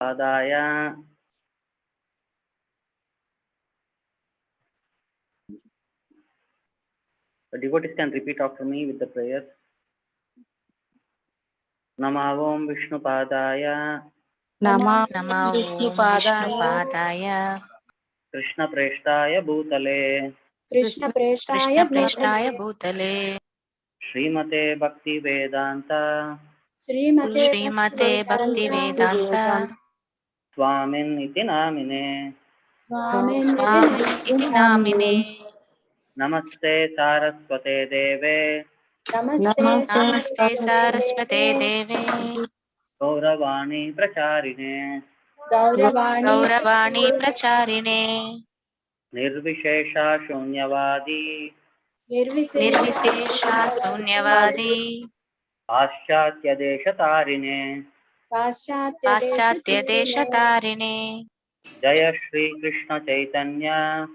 Padaya. The devotees can repeat after me with the prayers. Nama Om Vishnu Padaya. Nama Nama Vishnu Om Vishnu Padaya, Padaya, Krishna Preshtaya Bhutale. Krishna Krishna Preshtaya Preshtaya Bhutale, Bhutale, Srimate Bhakti Vedanta. Srimate Srimate Bhakti Vedanta, Swamin iti namine. Swaminiti Swamy iti namine. Namaste Saraswate Deve. Namaste Namaste Saraswate Saraswate Deve, Gauravani Pracharine. Gauravani Gauravani Pracharine, Nirvishesha Shunyavadi. Nirvisesha Sunyavadi, Paschatya Deshatarine. Paschatya Paschatya Deshatarine. Deshatarine, Jaya Shri Krishna Chaitanya.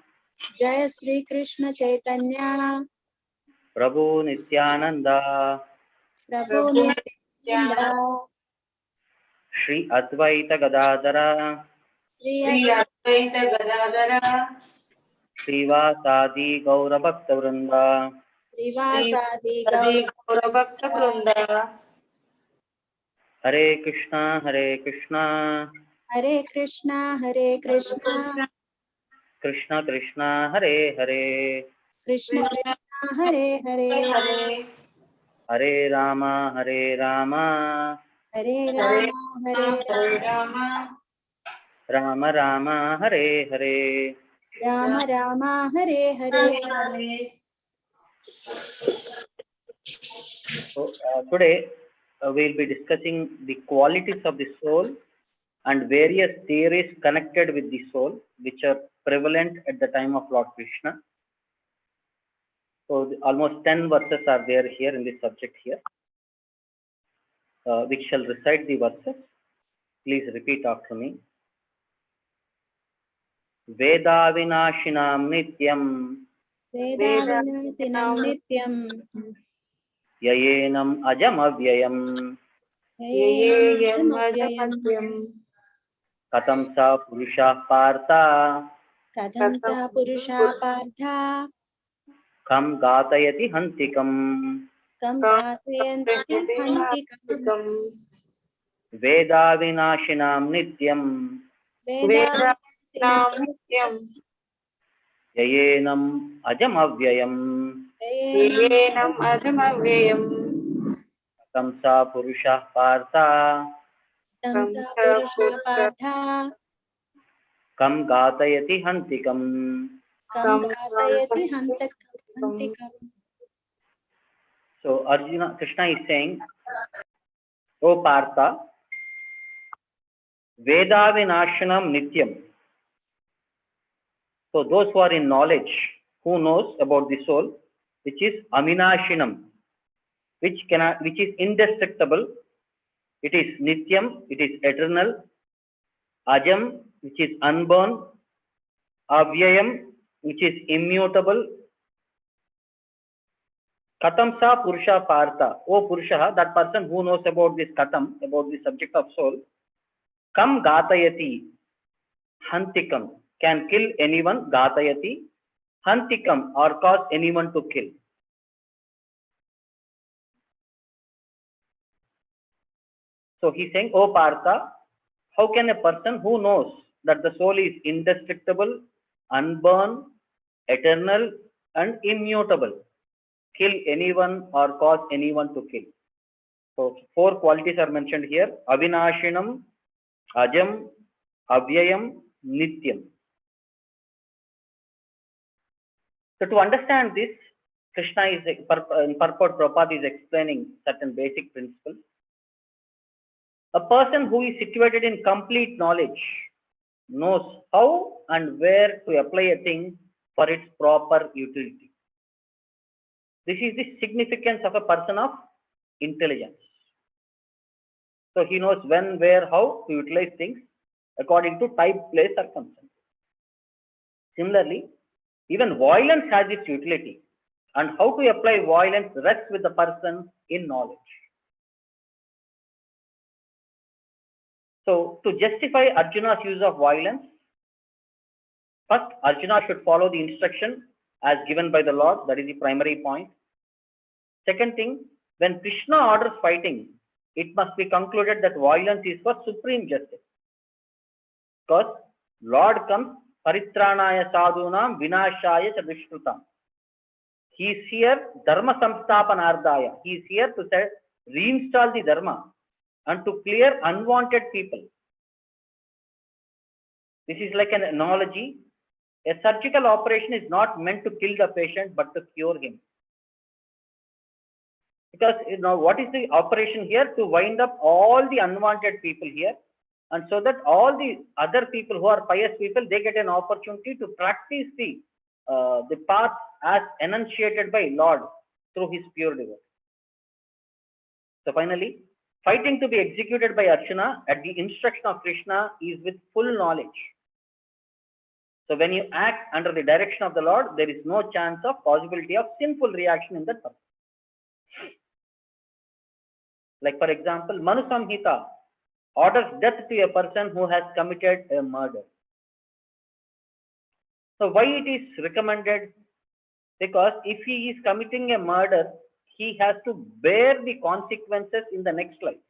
Jaya Sri Krishna Chaitanya, Prabhu Nityananda. Prabhu Nityananda, Shri Advaita Gadadara. Sri Advaita Gadadara, Srivasadi Gaura Bhakta Vrinda. Srivasadi Adi Gaur. Gaura Bhakta Vrunda, Hare Krishna, Hare Krishna. Hare Krishna, Hare Krishna, Krishna Krishna, Hare Hare. Krishna Krishna Krishna, Hare Hare, Hare, Hare Rama, Hare Rama. Hare Hare Rama, Hare Hare Rama, Rama Rama, Hare Hare. Rama, Rama Hare Hare. Hare. So, today we'll be discussing the qualities of the soul and various theories connected with the soul, which are prevalent at the time of Lord Krishna. So, almost 10 verses are there here in this subject here. We shall recite the verses. Please repeat after me. Veda vinashinam nityam Vedavinashinam nityam, yayenam ajam avyayam Yayenam Yeyam Avyayam, Ajamatyam, katam sa purusha partha Katham sa Purusha Partha, kam gatayati hantikam. Kam Kathayanti Hantikam, Veda vinashinam nityam Vedavinashinam Nityam, yayenam ajam avyayam Yeyenam Ajamavyayam, katam sa purusha partha Katham sa Purusha Partha, kam gatayati hantikam. Kam Kathayati Hantikam. So Arjuna, Krishna is saying, O Partha, Veda vinashanam nityam. So those who are in knowledge, who knows about the soul, which is aminashinam, which is indestructible, it is nityam, it is eternal, ajam, which is unborn, avyayam, which is immutable. Katam sa purusha partha. O purusha, that person who knows about this katam, about the subject of soul, kam gatayati, hantikam, can kill anyone, gatayati, hantikam, or cause anyone to kill. So he's saying, O Partha, how can a person who knows that the soul is indestructible, unborn, eternal, and immutable kill anyone or cause anyone to kill? So 4 qualities are mentioned here: avinashinam, ajam, avyayam, nityam. So to understand this, Krishna is in purport Prabhupada is explaining certain basic principles. A person who is situated in complete knowledge knows how and where to apply a thing for its proper utility. This is the significance of a person of intelligence. So he knows when, where, how to utilize things according to type, place, circumstance. Similarly, even violence has its utility, and how to apply violence rests with the person in knowledge. So to justify Arjuna's use of violence, first Arjuna should follow the instruction as given by the Lord. That is the primary point. Second thing, when Krishna orders fighting, it must be concluded that violence is for supreme justice. Because Lord comes paritranaya sadhunam vinashaya cha dushkrutam. He is here dharma samsthapanardaya. He is here to reinstall the dharma and to clear unwanted people. This is like an analogy. A surgical operation is not meant to kill the patient but to cure him. Because what is the operation here? To wind up all the unwanted people here, and so that all the other people who are pious people, they get an opportunity to practice the path as enunciated by Lord through his pure devotee. So finally, fighting to be executed by Arjuna at the instruction of Krishna is with full knowledge. So when you act under the direction of the Lord, there is no chance of possibility of sinful reaction in that person. Like for example, Manu Samhita orders death to a person who has committed a murder. So why it is recommended? Because if he is committing a murder, he has to bear the consequences in the next life.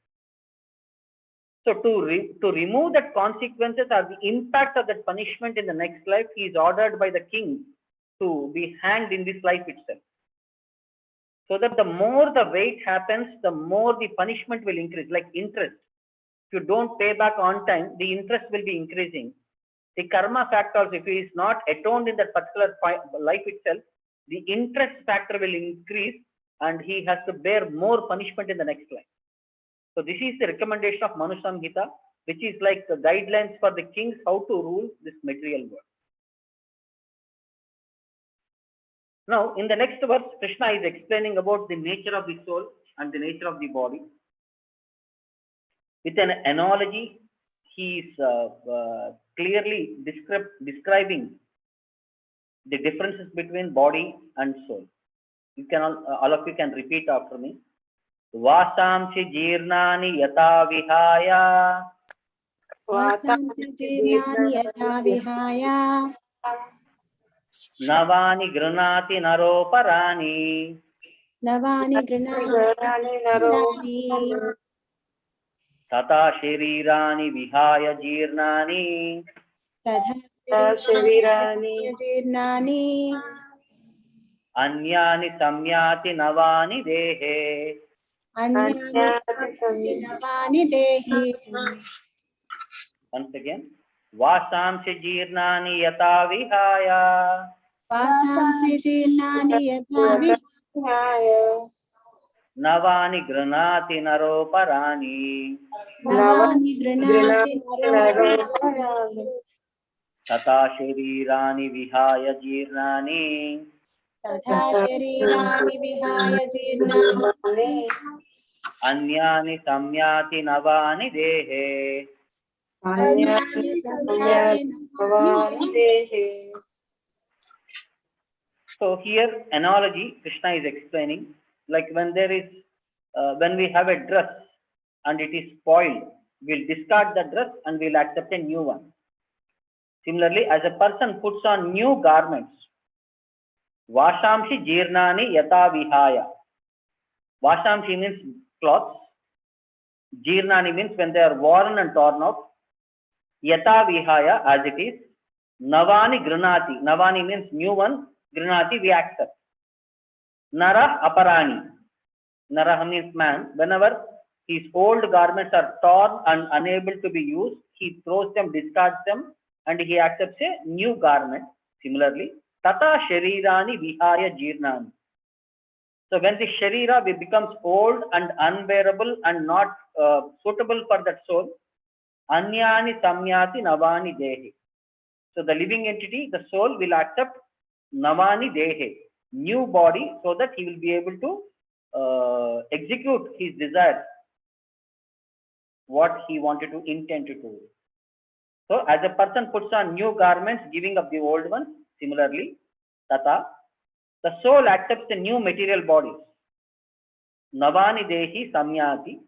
So to remove that consequences or the impact of that punishment in the next life, he is ordered by the king to be hanged in this life itself. So that the more the wait happens, the more the punishment will increase, like interest. If you don't pay back on time, the interest will be increasing. The karma factors, if he is not atoned in that particular life itself, the interest factor will increase and he has to bear more punishment in the next life. So this is the recommendation of Manu Samhita, which is like the guidelines for the kings how to rule this material world. Now, in the next verse, Krishna is explaining about the nature of the soul and the nature of the body. With an analogy, he is clearly describing the differences between body and soul. You can all of you can repeat after me. Vasamsi jirnani yata vihaya. Vasamsi jirnani yata vihaya. Navani granati naroparani. Navani granani narani. Tata sharirani vihaya jirnani. Tadha sharirani jirnani. Anyani samyati navani dehe. Anyani samyati navani dehi. Once again. Vasamsi jirnani yata vihaya. Vasamsi jirnani yata vihaya. Navani granati naroparani. Navani granati naroparani. Tata sharirani vihaya jirnani. Tadha sharirani vihaya jirnani. Anyani samyati navani dehe. Anyani samyati navani dehi. So here analogy Krishna is explaining, like when there is when we have a dress and it is spoiled, we'll discard the dress and we'll accept a new one. Similarly, as a person puts on new garments, Vashamshi jirnani yata vihaya. Vashamshi means clothes. Jirnani means when they are worn and torn out. Yata vihaya, as it is. Navani granati. Navani means new one. Granati, we accept. Nara aparani. Nara means man. Whenever his old garments are torn and unable to be used, he throws them, discards them, and he accepts a new garment. Similarly, tata sharirani vihaya jirnani. So when the sharira becomes old and unbearable and not suitable for that soul, anyani samyati navani dehe. So the living entity, the soul, will accept navani dehe, new body, so that he will be able to execute his desires, what he wanted to intend to do. So as a person puts on new garments, giving up the old ones, similarly, tata, the soul accepts the new material bodies. Navani dehi samyati.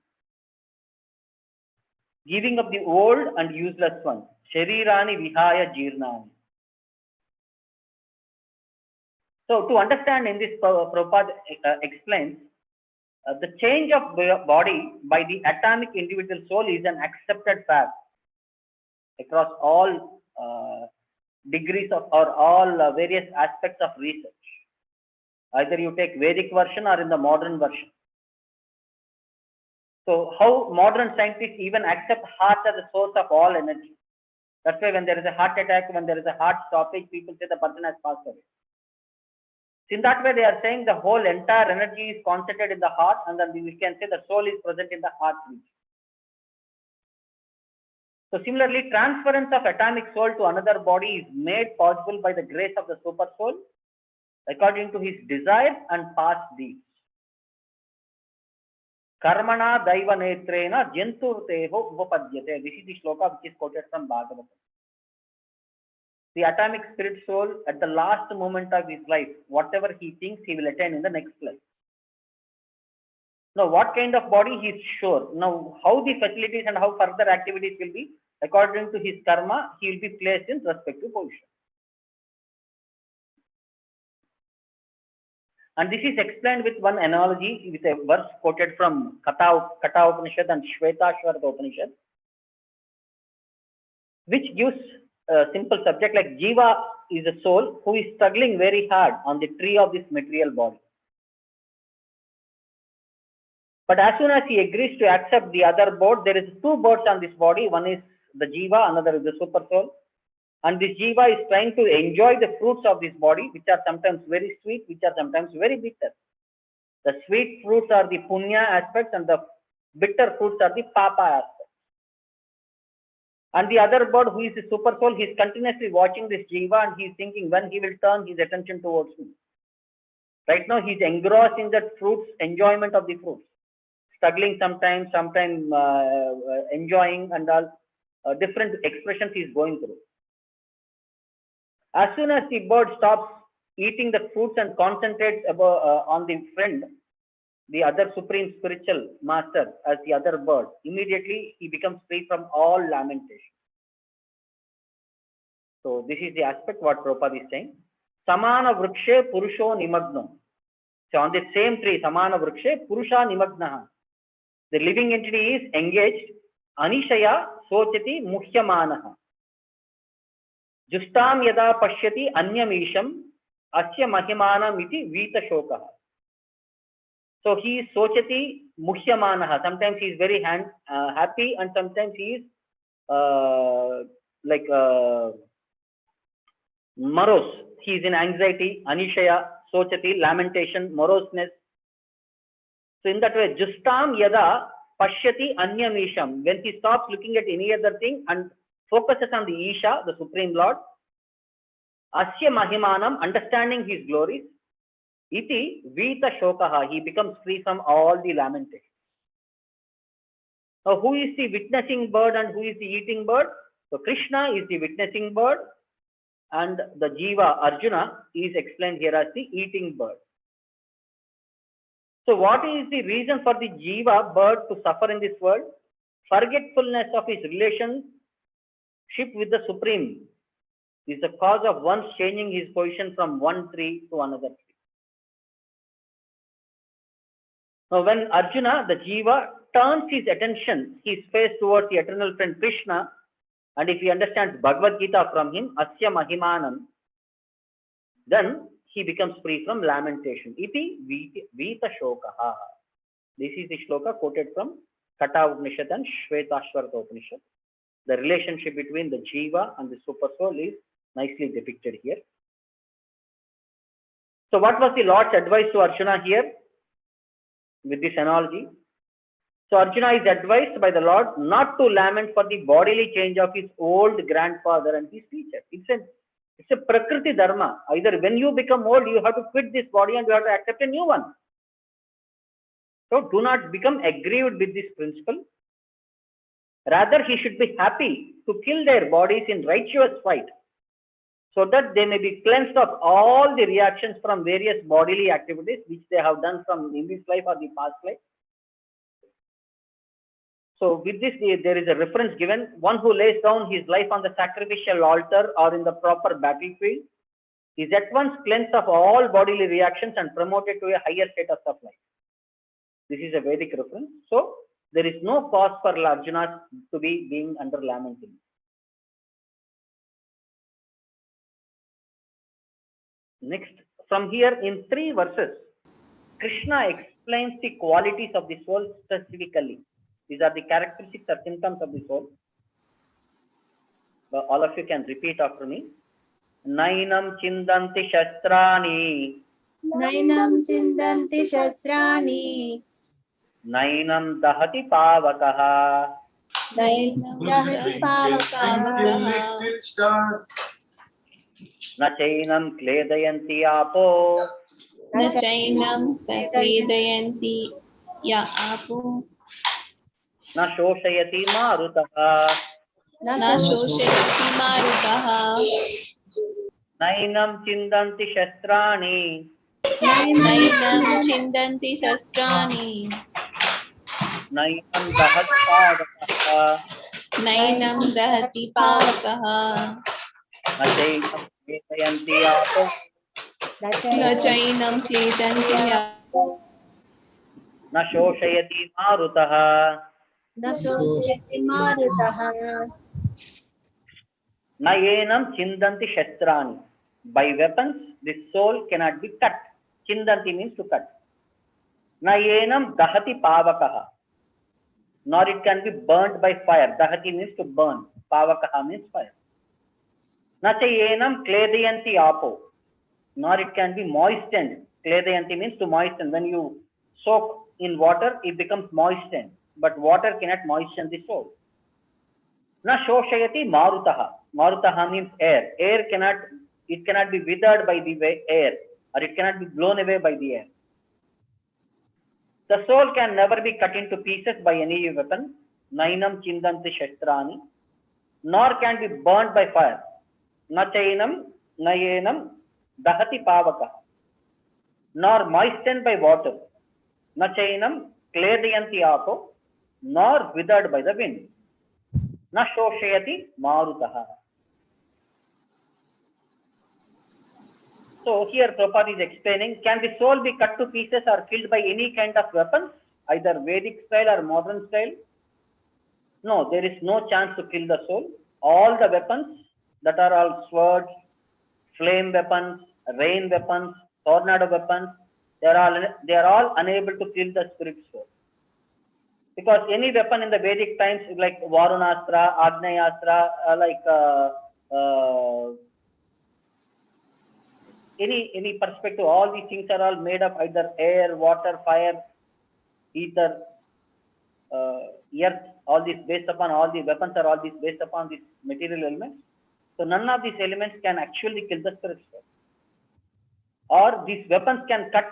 giving up the old and useless ones. Sharirani vihaya jirnani. So to understand in this, Prabhupada explains the change of body by the atomic individual soul is an accepted fact across all degrees of or all various aspects of research. Either you take Vedic version or in the modern version. So how modern scientists even accept heart as the source of all energy. That's why when there is a heart attack, when there is a heart stoppage, people say the person has passed away. So in that way, they are saying the whole entire energy is concentrated in the heart, and then we can say the soul is present in the heart region. So similarly, transference of atomic soul to another body is made possible by the grace of the super soul, according to his desires and past deeds. Karmana daiva netrena janturteho upapadyate. This is the shloka which is quoted from Bhagavatam. The atomic spirit soul, at the last moment of his life, whatever he thinks, he will attain in the next life. Now, what kind of body he is sure. Now, how the facilities and how further activities will be, according to his karma, he will be placed in respective position. And this is explained with one analogy, with a verse quoted from Kata Upanishad and Shvetashwara Upanishad, which gives a simple subject like Jiva is a soul who is struggling very hard on the tree of this material body. But as soon as he agrees to accept the other bird, there is two birds on this body. One is the Jiva, another is the super soul. And this Jiva is trying to enjoy the fruits of this body, which are sometimes very sweet, which are sometimes very bitter. The sweet fruits are the punya aspects and the bitter fruits are the papa aspects. And the other bird, who is the super soul, he is continuously watching this Jiva and he is thinking when he will turn his attention towards me. Right now, he is engrossed in that fruits, enjoyment of the fruits. Struggling sometimes enjoying, and all different expressions he is going through. As soon as the bird stops eating the fruits and concentrates on the friend, the other supreme spiritual master as the other bird, immediately he becomes free from all lamentation. So this is the aspect what Prabhupada is saying. Samana vrikshe purusho nimagno. So on the same tree, Samana vrikshe purusha nimagnaha. The living entity is engaged. Anishaya sochati muhyamanaha. Justam yada pashyati anyamisham asya mahimanam iti vita shokaha. So he is sochati muhyamanaha. Sometimes he is very happy and sometimes he is morose. He is in anxiety, anishaya, sochati, lamentation, moroseness. So in that way, justam yada pashyati anyamisham. When he stops looking at any other thing and focuses on the Isha, the Supreme Lord, asya mahimanam, understanding his glories, iti vita shokaha, he becomes free from all the lamentation. Now, who is the witnessing bird and who is the eating bird? So Krishna is the witnessing bird and the Jiva, Arjuna, is explained here as the eating bird. So what is the reason for the Jiva bird to suffer in this world? Forgetfulness of his relationship with the Supreme is the cause of one's changing his position from one tree to another tree. Now when Arjuna, the Jiva, turns his attention, his face towards the eternal friend Krishna, and if he understands Bhagavad Gita from him, Asya Mahimanam, then he becomes free from lamentation. Iti Vita Shokaha. This is the shloka quoted from Kata Upanishad and Shvetashwara Upanishad. The relationship between the Jiva and the Super Soul is nicely depicted here. So what was the Lord's advice to Arjuna here with this analogy? So Arjuna is advised by the Lord not to lament for the bodily change of his old grandfather and his teacher. It's a Prakriti Dharma. Either when you become old, you have to quit this body and you have to accept a new one. So do not become aggrieved with this principle. Rather, he should be happy to kill their bodies in righteous fight, so that they may be cleansed of all the reactions from various bodily activities which they have done from in this life or the past life. So with this, there is a reference given. One who lays down his life on the sacrificial altar or in the proper battlefield is at once cleansed of all bodily reactions and promoted to a higher status of life. This is a Vedic reference. So there is no cause for Arjuna to be being under lamenting. Next, from here in 3 verses, Krishna explains the qualities of the soul specifically. These are the characteristics or symptoms of the soul. All of you can repeat after me. Nainam chindanti shastrani. Nainam chindanti shastrani. Nainam dahati pavakaha. Nainam dahati pavakaha. Na chainam kledayanti apo. Na chainam kledayanti ya apu. Na shoshayati marutaha. Na shoshayati marutaha. Nainam chindanti shastrani. Nainam chindanti shastrani. Nainam dahati pavakaha. Nainam dahati pavakaha. Na chainam kledayanti apo. Na chainam kledayanti apu. Na shoshayati marutaha. Na shoshayati marutaha. Nayenam chindanti shastrani. By weapons, the soul cannot be cut. Chindanti means to cut. Nayenam dahati pavakaha. Nor it can be burnt by fire. Dahati means to burn. Pavakaha means fire. Nachayenam kledayanti apo. Nor it can be moistened. Kledayanti means to moisten. When you soak in water, it becomes moistened. But water cannot moisten the soul. Na shoshayati marutaha. Marutaha means air. Air cannot be withered by the air, or it cannot be blown away by the air. The soul can never be cut into pieces by any weapon. Nainam chindanti shastrani. Nor can be burnt by fire. Nachainam nayenam dahati pavakaha. Nor moistened by water. Nachainam kledayanti apo. Nor withered by the wind. Na shoshayati marutaha. So here Prabhupada is explaining, can the soul be cut to pieces or killed by any kind of weapons, either Vedic style or modern style? No, there is no chance to kill the soul. All the weapons that are all swords, flame weapons, rain weapons, tornado weapons, they are all unable to kill the spirit soul. Because any weapon in the Vedic times, like Varunastra, Agnayastra, any perspective, all these things are all made of either air, water, fire, ether, earth. All these based upon, all the weapons are all these based upon these material elements. So none of these elements can actually kill the spirit soul. Or these weapons can cut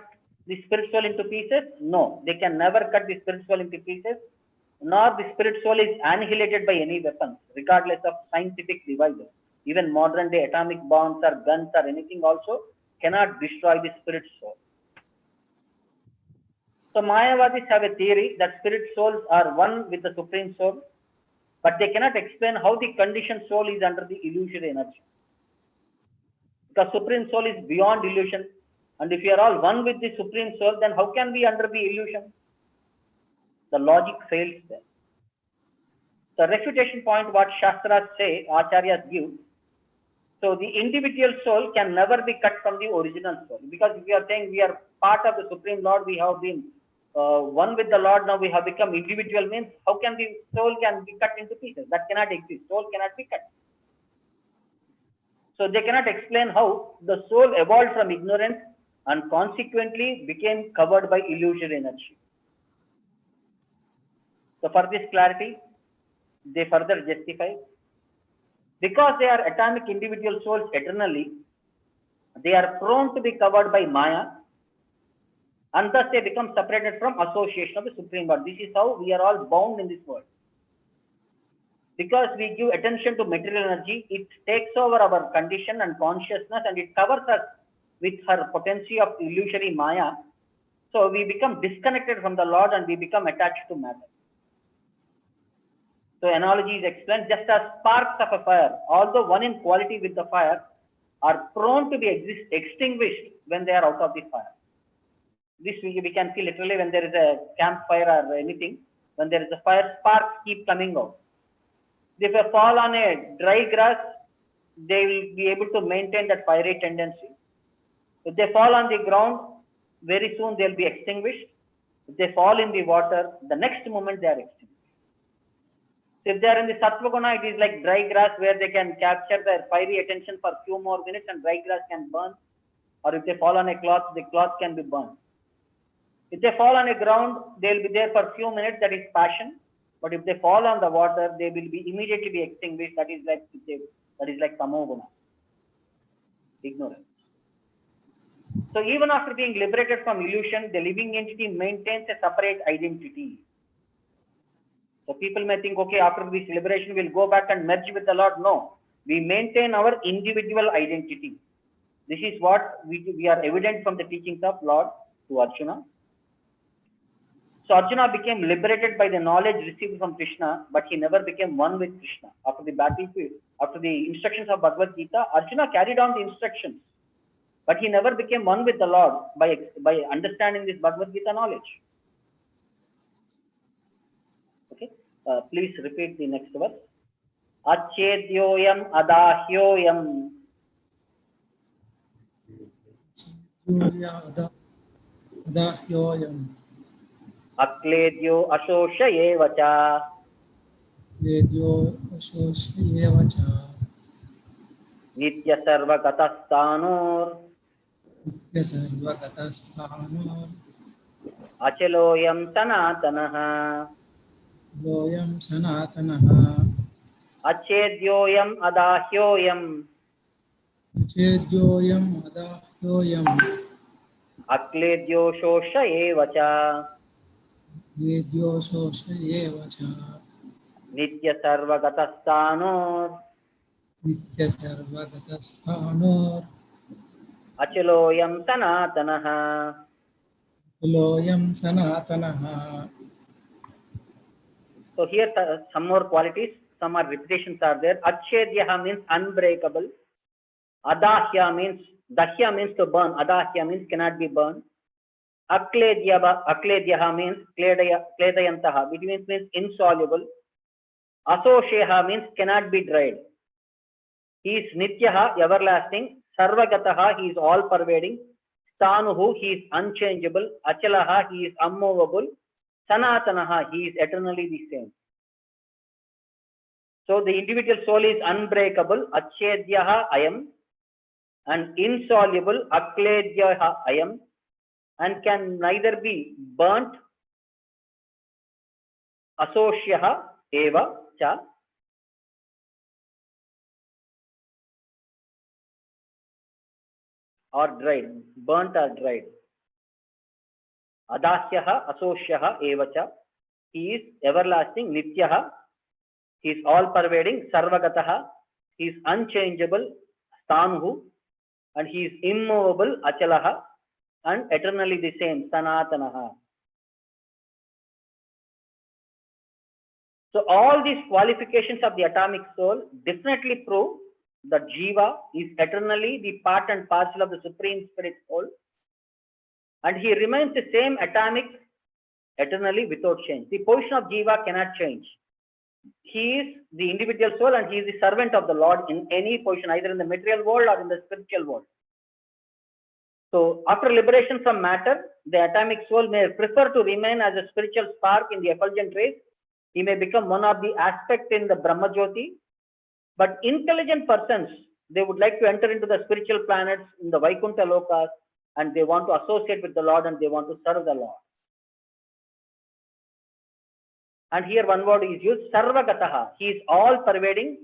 the spirit soul into pieces? No, they can never cut the spirit soul into pieces, nor the spirit soul is annihilated by any weapons, regardless of scientific devices. Even modern day atomic bombs or guns or anything also cannot destroy the spirit soul. So Mayavadis have a theory that spirit souls are one with the Supreme Soul, but they cannot explain how the conditioned soul is under the illusory energy. Because Supreme Soul is beyond illusion. And if you are all one with the Supreme Soul, then how can we under the illusion? The logic fails there. The refutation point, what Shastras say, Acharyas give. So the individual soul can never be cut from the original soul. Because if we are saying we are part of the Supreme Lord, we have been one with the Lord, now we have become individual, means how can the soul can be cut into pieces? That cannot exist. Soul cannot be cut. So they cannot explain how the soul evolved from ignorance and consequently became covered by illusory energy. So for this clarity, they further justify, because they are atomic individual souls eternally, they are prone to be covered by Maya, and thus they become separated from association of the Supreme Lord. This is how we are all bound in this world. Because we give attention to material energy, it takes over our condition and consciousness, and it covers us with her potency of illusory Maya. So we become disconnected from the Lord and we become attached to matter. So analogy is explained just as sparks of a fire, although one in quality with the fire, are prone to be extinguished when they are out of the fire. This we can see literally when there is a campfire or anything. When there is a fire, sparks keep coming out. If they fall on a dry grass, they will be able to maintain that fiery tendency. If they fall on the ground, very soon they will be extinguished. If they fall in the water, the next moment they are extinguished. So if they are in the Sattva Guna, it is like dry grass where they can capture their fiery attention for few more minutes and dry grass can burn. Or if they fall on a cloth, the cloth can be burned. If they fall on a ground, they will be there for few minutes, that is passion. But if they fall on the water, they will be immediately be extinguished, that is like Tamoguna, ignorance. So even after being liberated from illusion, the living entity maintains a separate identity. So people may think, okay, after this liberation, we'll go back and merge with the Lord. No, we maintain our individual identity. This is what we are evident from the teachings of Lord to Arjuna. So Arjuna became liberated by the knowledge received from Krishna, but he never became one with Krishna. After the battlefield, after the instructions of Bhagavad Gita, Arjuna carried on the instructions, but he never became one with the Lord by understanding this Bhagavad Gita knowledge. Okay, please repeat the next verse. Achedyoyam adahyoyam. Adahyoyam. Akledyo ashoshayevacha. Vedyo asosyevacha. Nitya sarvagatasthano. Nitya sarvagatasthano. Achaloyam sanatanaha. Loyam sanatanaha. Achedyoyam adahyoyam. Achedyoyam adahyoyam. Akledyo shoshayevacha. Vedyo asosyevacha. Nitya sarvagatasthano. Nitya sarvagatasthano. Achaloyam sanatanaha. Loyam sanatanaha. So here some more qualities, some are repetitions are there. Achedyaha means unbreakable. Adahya means, dahya means to burn. Adahya means cannot be burned. Akledyaha means kledayantaha, which means insoluble. Asosheha means cannot be dried. He is nityaha, everlasting. Sarvagataha, he is all pervading. Stanuhu, he is unchangeable. Achalaha, he is unmovable. Sanatanaha, he is eternally the same. So the individual soul is unbreakable. Achedyaha ayam. And insoluble. Akledyaha ayam. And can neither be burnt. Asosyaha eva cha. Or dried. Burnt or dried. Adasyaha asosyaha eva cha. He is everlasting. Nityaha. He is all pervading. Sarvagataha. He is unchangeable. Stanuhu. And he is immovable. Achalaha. And eternally the same. Sanatanaha. So all these qualifications of the atomic soul definitely prove that Jiva is eternally the part and parcel of the Supreme Spirit soul. And he remains the same atomic eternally without change. The position of Jiva cannot change. He is the individual soul and he is the servant of the Lord in any position, either in the material world or in the spiritual world. So after liberation from matter, the atomic soul may prefer to remain as a spiritual spark in the effulgent rays. He may become one of the aspects in the Brahma Jyoti. But intelligent persons, they would like to enter into the spiritual planets in the Vaikuntha Lokas, and they want to associate with the Lord and they want to serve the Lord. And here one word is used, Sarvagataha. He is all pervading,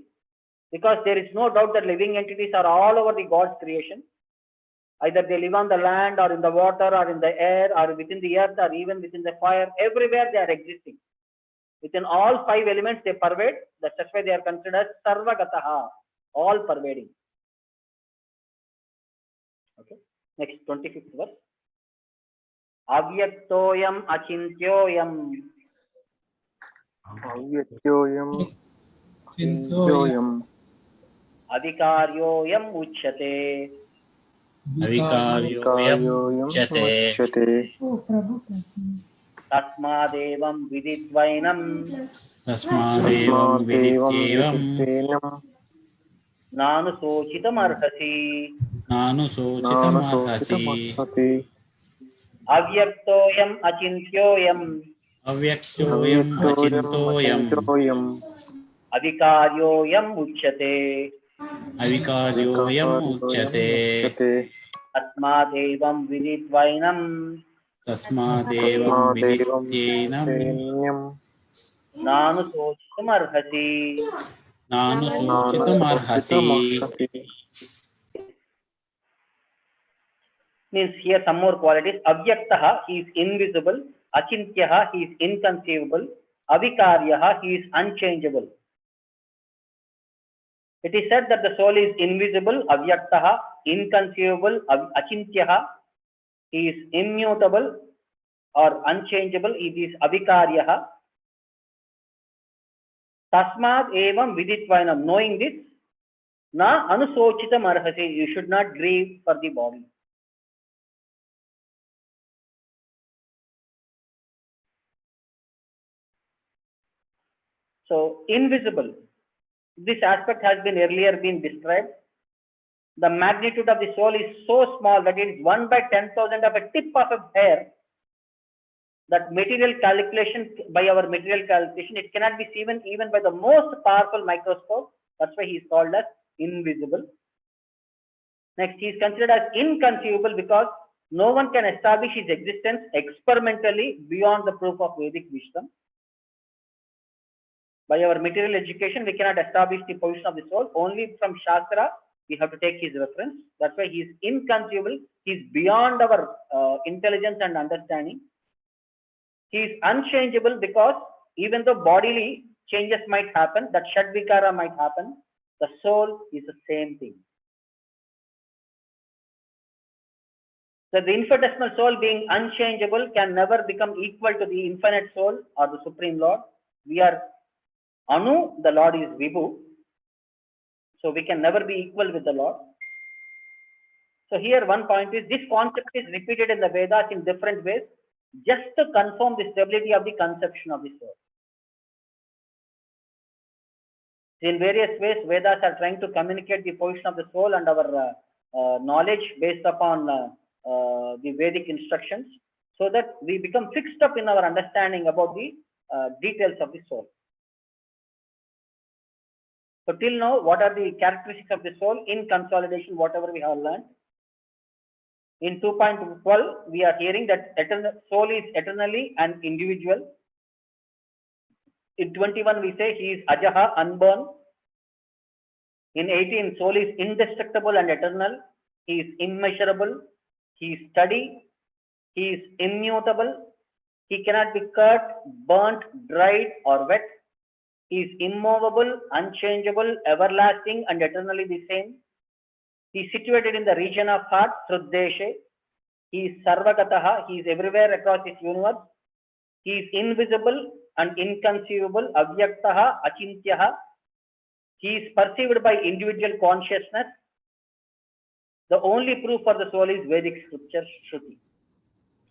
because there is no doubt that living entities are all over the God's creation. Either they live on the land or in the water or in the air or within the earth or even within the fire. Everywhere they are existing. Within all five elements they pervade. That's why they are considered Sarvagataha, all pervading. Okay. Next, 25th verse. Avyaktoyam achintyoyam. Avyakyoyam Chintoyam Adhikaryoyam uchyate. Avikaryoyam uchyate. Tasmadevam viditvainam Tasmadevam vidityevam nanu sochitam arhasi. nanu sochitam arhasi. Avyaktoyam achintyoyam Avyaktoyam achintoyam adhikaryoyam uchyate. avikaryoyam uchyate. Tasmadevam viditvainam Tasmadevam vidityenam nanu sochitam arhasi. nanu sochitam arhasi. Means here some more qualities. Avyaktaha, he is invisible. Achintyaha, he is inconceivable. Avikaryaha, he is unchangeable. It is said that the soul is invisible. Avyaktaha, inconceivable. Achintyaha, he is immutable or unchangeable. It is avikaryaha. Tasmad evam viditvainam. Knowing this, na anusochitam arhasi. You should not grieve for the body. So invisible. This aspect has been earlier been described. The magnitude of the soul is so small that it is 1 by 10,000 of a tip of a hair. That material calculation, by our material calculation, it cannot be seen even by the most powerful microscope. That's why he is called as invisible. Next, he is considered as inconceivable because no one can establish his existence experimentally beyond the proof of Vedic wisdom. By our material education, we cannot establish the position of the soul. Only from Shastra, we have to take his reference. That's why he is inconceivable. He is beyond our intelligence and understanding. He is unchangeable because even though bodily changes might happen, that Shadvikara might happen, the soul is the same thing. So the infinitesimal soul being unchangeable can never become equal to the infinite soul or the Supreme Lord. We are Anu, the Lord is Vibhu. So we can never be equal with the Lord. So here one point is, this concept is repeated in the Vedas in different ways, just to confirm the stability of the conception of the soul. In various ways, Vedas are trying to communicate the position of the soul and our knowledge based upon the Vedic instructions, so that we become fixed up in our understanding about the details of the soul. So till now, what are the characteristics of the soul in consolidation, whatever we have learned? In 2.12, we are hearing that soul is eternally and individual. In 21, we say he is Ajaha, unborn. In 18, soul is indestructible and eternal. He is immeasurable. He is steady. He is immutable. He cannot be cut, burnt, dried, or wet. He is immovable, unchangeable, everlasting, and eternally the same. He is situated in the region of heart, Sruddeshe. He is Sarvagataha. He is everywhere across this universe. He is invisible and inconceivable, Avyaktaha, Achintyaha. He is perceived by individual consciousness. The only proof for the soul is Vedic scripture, Shruti.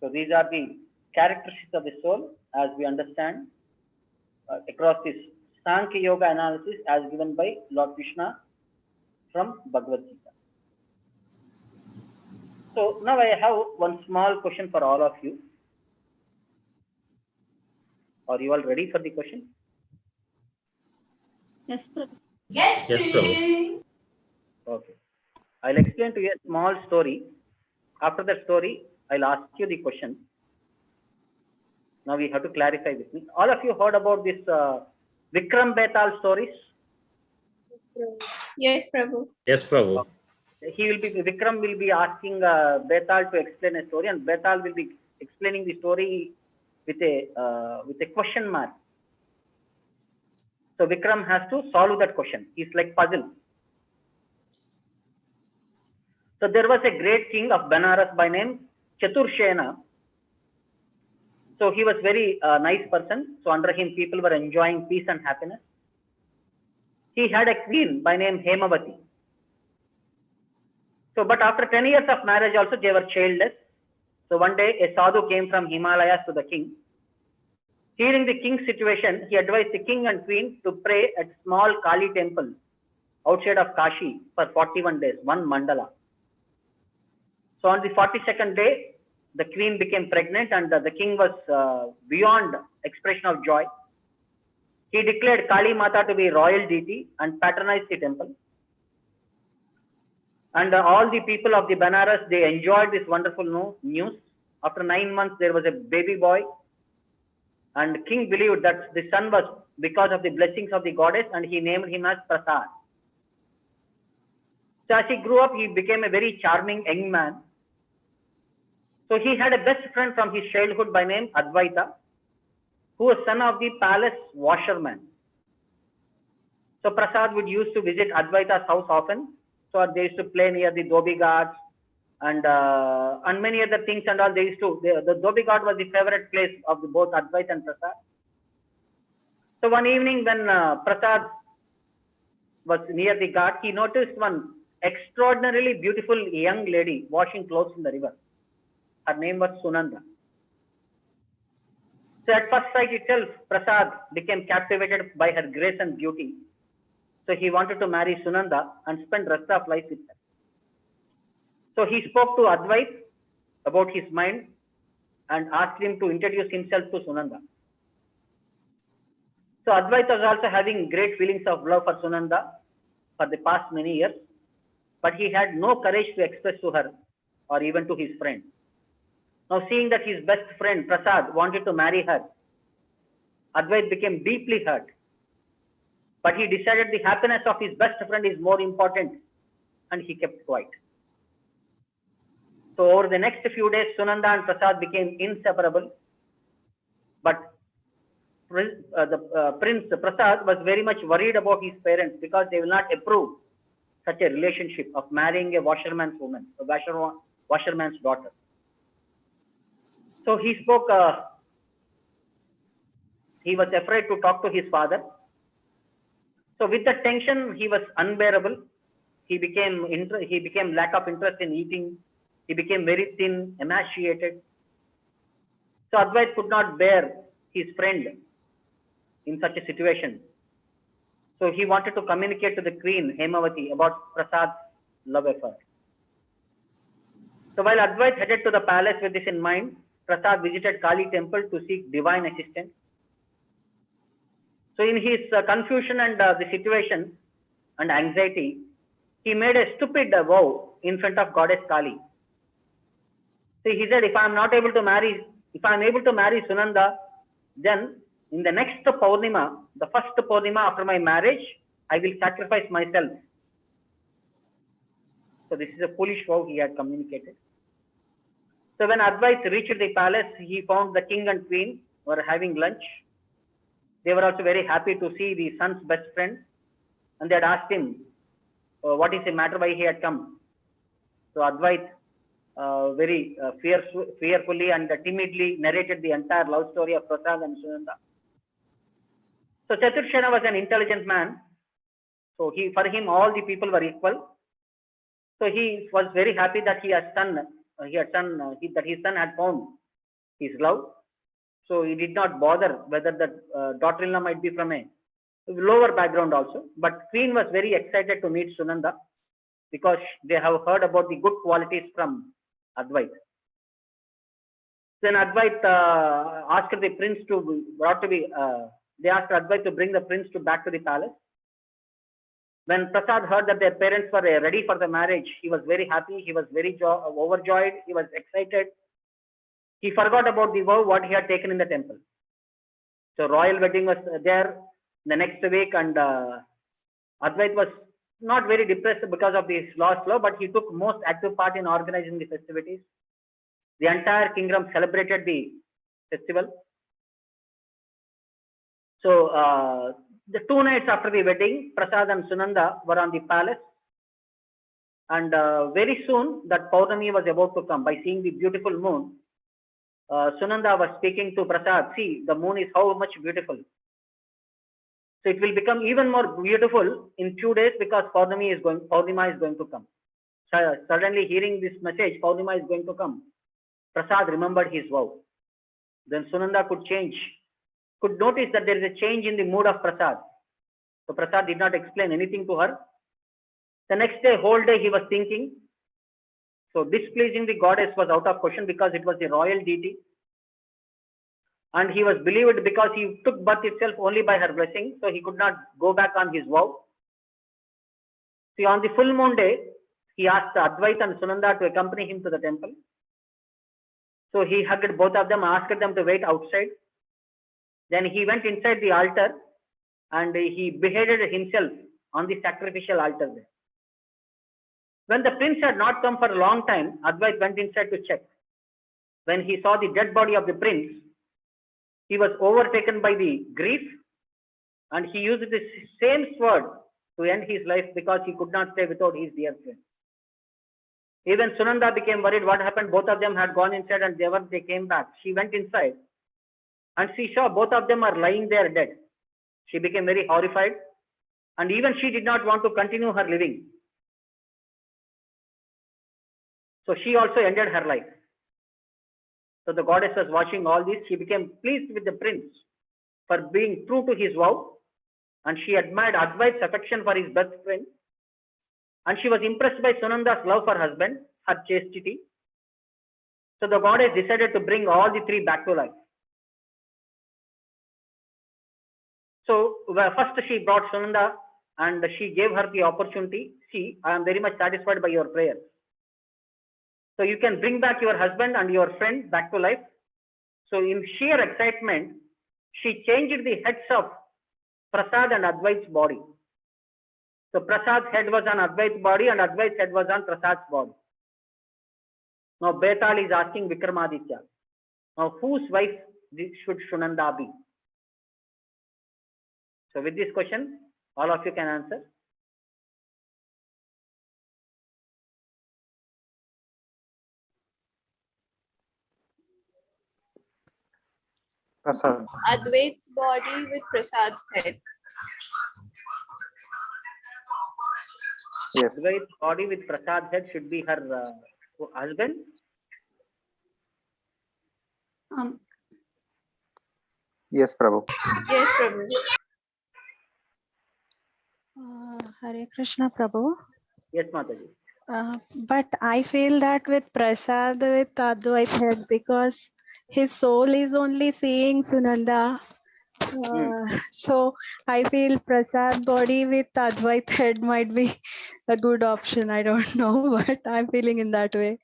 So these are the characteristics of the soul as we understand across this Sankhya Yoga analysis as given by Lord Krishna from Bhagavad Gita. So now I have one small question for all of you. Are you all ready for the question? Yes, Prabhu. Yes, Prabhu. Okay. I'll explain to you a small story. After that story, I'll ask you the question. Now we have to clarify with me. All of you heard about this Vikram Betal stories? Yes, Prabhu. Yes, Prabhu. Vikram will be asking Betal to explain a story, and Betal will be explaining the story with a question mark. So Vikram has to solve that question. It's like puzzle. So there was a great king of Banaras by name Chaturshena. So he was very nice person. So under him, people were enjoying peace and happiness. He had a queen by name Hemavati. So, but after 10 years of marriage also, they were childless. So one day, a sadhu came from Himalayas to the king. Hearing the king's situation, he advised the king and queen to pray at small Kali temple outside of Kashi for 41 days, one mandala. So on the 42nd day, the queen became pregnant and the king was beyond expression of joy. He declared Kali Mata to be royal deity and patronized the temple. And all the people of the Banaras, they enjoyed this wonderful news. After 9 months, there was a baby boy. And king believed that the son was because of the blessings of the goddess, and he named him as Prasad. So as he grew up, he became a very charming young man. So he had a best friend from his childhood by name Advaita, who was son of the palace washerman. So Prasad would used to visit Advaita's house often. So they used to play near the Dhobi Ghats and many other things and all. They used to, the Dhobi Ghat was the favorite place of both Advaita and Prasad. So one evening when Prasad was near the Ghat, he noticed one extraordinarily beautiful young lady washing clothes in the river. Her name was Sunanda. So at first sight itself, Prasad became captivated by her grace and beauty. So he wanted to marry Sunanda and spend rest of life with her. So he spoke to Advait about his mind and asked him to introduce himself to Sunanda. So Advait was also having great feelings of love for Sunanda for the past many years, but he had no courage to express to her or even to his friend. Now seeing that his best friend Prasad wanted to marry her, Advait became deeply hurt. But he decided the happiness of his best friend is more important, and he kept quiet. So over the next few days, Sunanda and Prasad became inseparable. But Prince Prasad was very much worried about his parents because they will not approve such a relationship of marrying a washerman's woman, a washerman's daughter. So he spoke. He was afraid to talk to his father. So with the tension, he was unbearable. He became lack of interest in eating. He became very thin, emaciated. So Advait could not bear his friend in such a situation. So he wanted to communicate to the queen Hemavati about Prasad's love affair. So while Advait headed to the palace with this in mind, Prasad visited Kali temple to seek divine assistance. So in his confusion and the situation and anxiety, he made a stupid vow in front of goddess Kali. So he said, if I am able to marry Sunanda, then in the next Purnima, the first Purnima after my marriage, I will sacrifice myself. So this is a foolish vow he had communicated. So when Advait reached the palace, he found the king and queen were having lunch. They were also very happy to see the son's best friend, and they had asked him what is the matter, why he had come. So Advait very fearfully and timidly narrated the entire love story of Prasad and Sunanda. So Chaturshena was an intelligent man. So for him all the people were equal. So he was very happy that that his son had found his love. So he did not bother whether the daughter-in-law might be from a lower background also. But queen was very excited to meet Sunanda because they have heard about the good qualities from Advait. Then Advait asked the prince they asked Advait to bring the prince back to the palace. When Prasad heard that their parents were ready for the marriage, he was very happy. He was very overjoyed. He was excited. He forgot about the vow what he had taken in the temple. So royal wedding was there the next week, and Advait was not very depressed because of this lost love, but he took most active part in organizing the festivities. The entire kingdom celebrated the festival. So the 2 nights after the wedding, Prasad and Sunanda were on the palace, and very soon that Purnami was about to come. By seeing the beautiful moon, Sunanda was speaking to Prasad, see, the moon is how much beautiful. So it will become even more beautiful in 2 days because Purnima is going to come. Suddenly hearing this message, Purnima is going to come. Prasad remembered his vow. Then Sunanda could notice that there is a change in the mood of Prasad. So Prasad did not explain anything to her. The next day, whole day he was thinking. So displeasing the goddess was out of question because it was the royal deity. And he was believed because he took birth itself only by her blessing. So he could not go back on his vow. See, on the full moon day, he asked Advaita and Sunanda to accompany him to the temple. So he hugged both of them, asked them to wait outside. Then he went inside the altar and he beheaded himself on the sacrificial altar there. When the prince had not come for a long time, Advaita went inside to check. When he saw the dead body of the prince, he was overtaken by the grief and he used the same sword to end his life because he could not stay without his dear friend. Even Sunanda became worried what happened. Both of them had gone inside and they came back. She went inside and she saw both of them are lying there dead. She became very horrified and even she did not want to continue her living. So she also ended her life. So the goddess was watching all this. She became pleased with the prince for being true to his vow and she admired Advaita's affection for his best friend. And she was impressed by Sunanda's love for her husband, her chastity. So the goddess decided to bring all the three back to life. So first she brought Sunanda and she gave her the opportunity. See, I am very much satisfied by your prayers. So you can bring back your husband and your friend back to life. So in sheer excitement, she changed the heads of Prasad and Advaita's body. So Prasad's head was on Advaita's body and Advaita's head was on Prasad's body. Now Betal is asking Vikramaditya, now whose wife should Sunanda be? So with this question, all of you can answer. Prasad. Advait's body with Prasad's head. Yes. Advaita's body with Prasad's head should be her husband. Yes, Prabhu. Yes, Prabhu. Hare Krishna Prabhu. Yes, Mataji. But I feel that with Prasad with Advait head because his soul is only seeing Sunanda. So I feel Prasad body with Advait head might be a good option. I don't know, but I'm feeling in that way.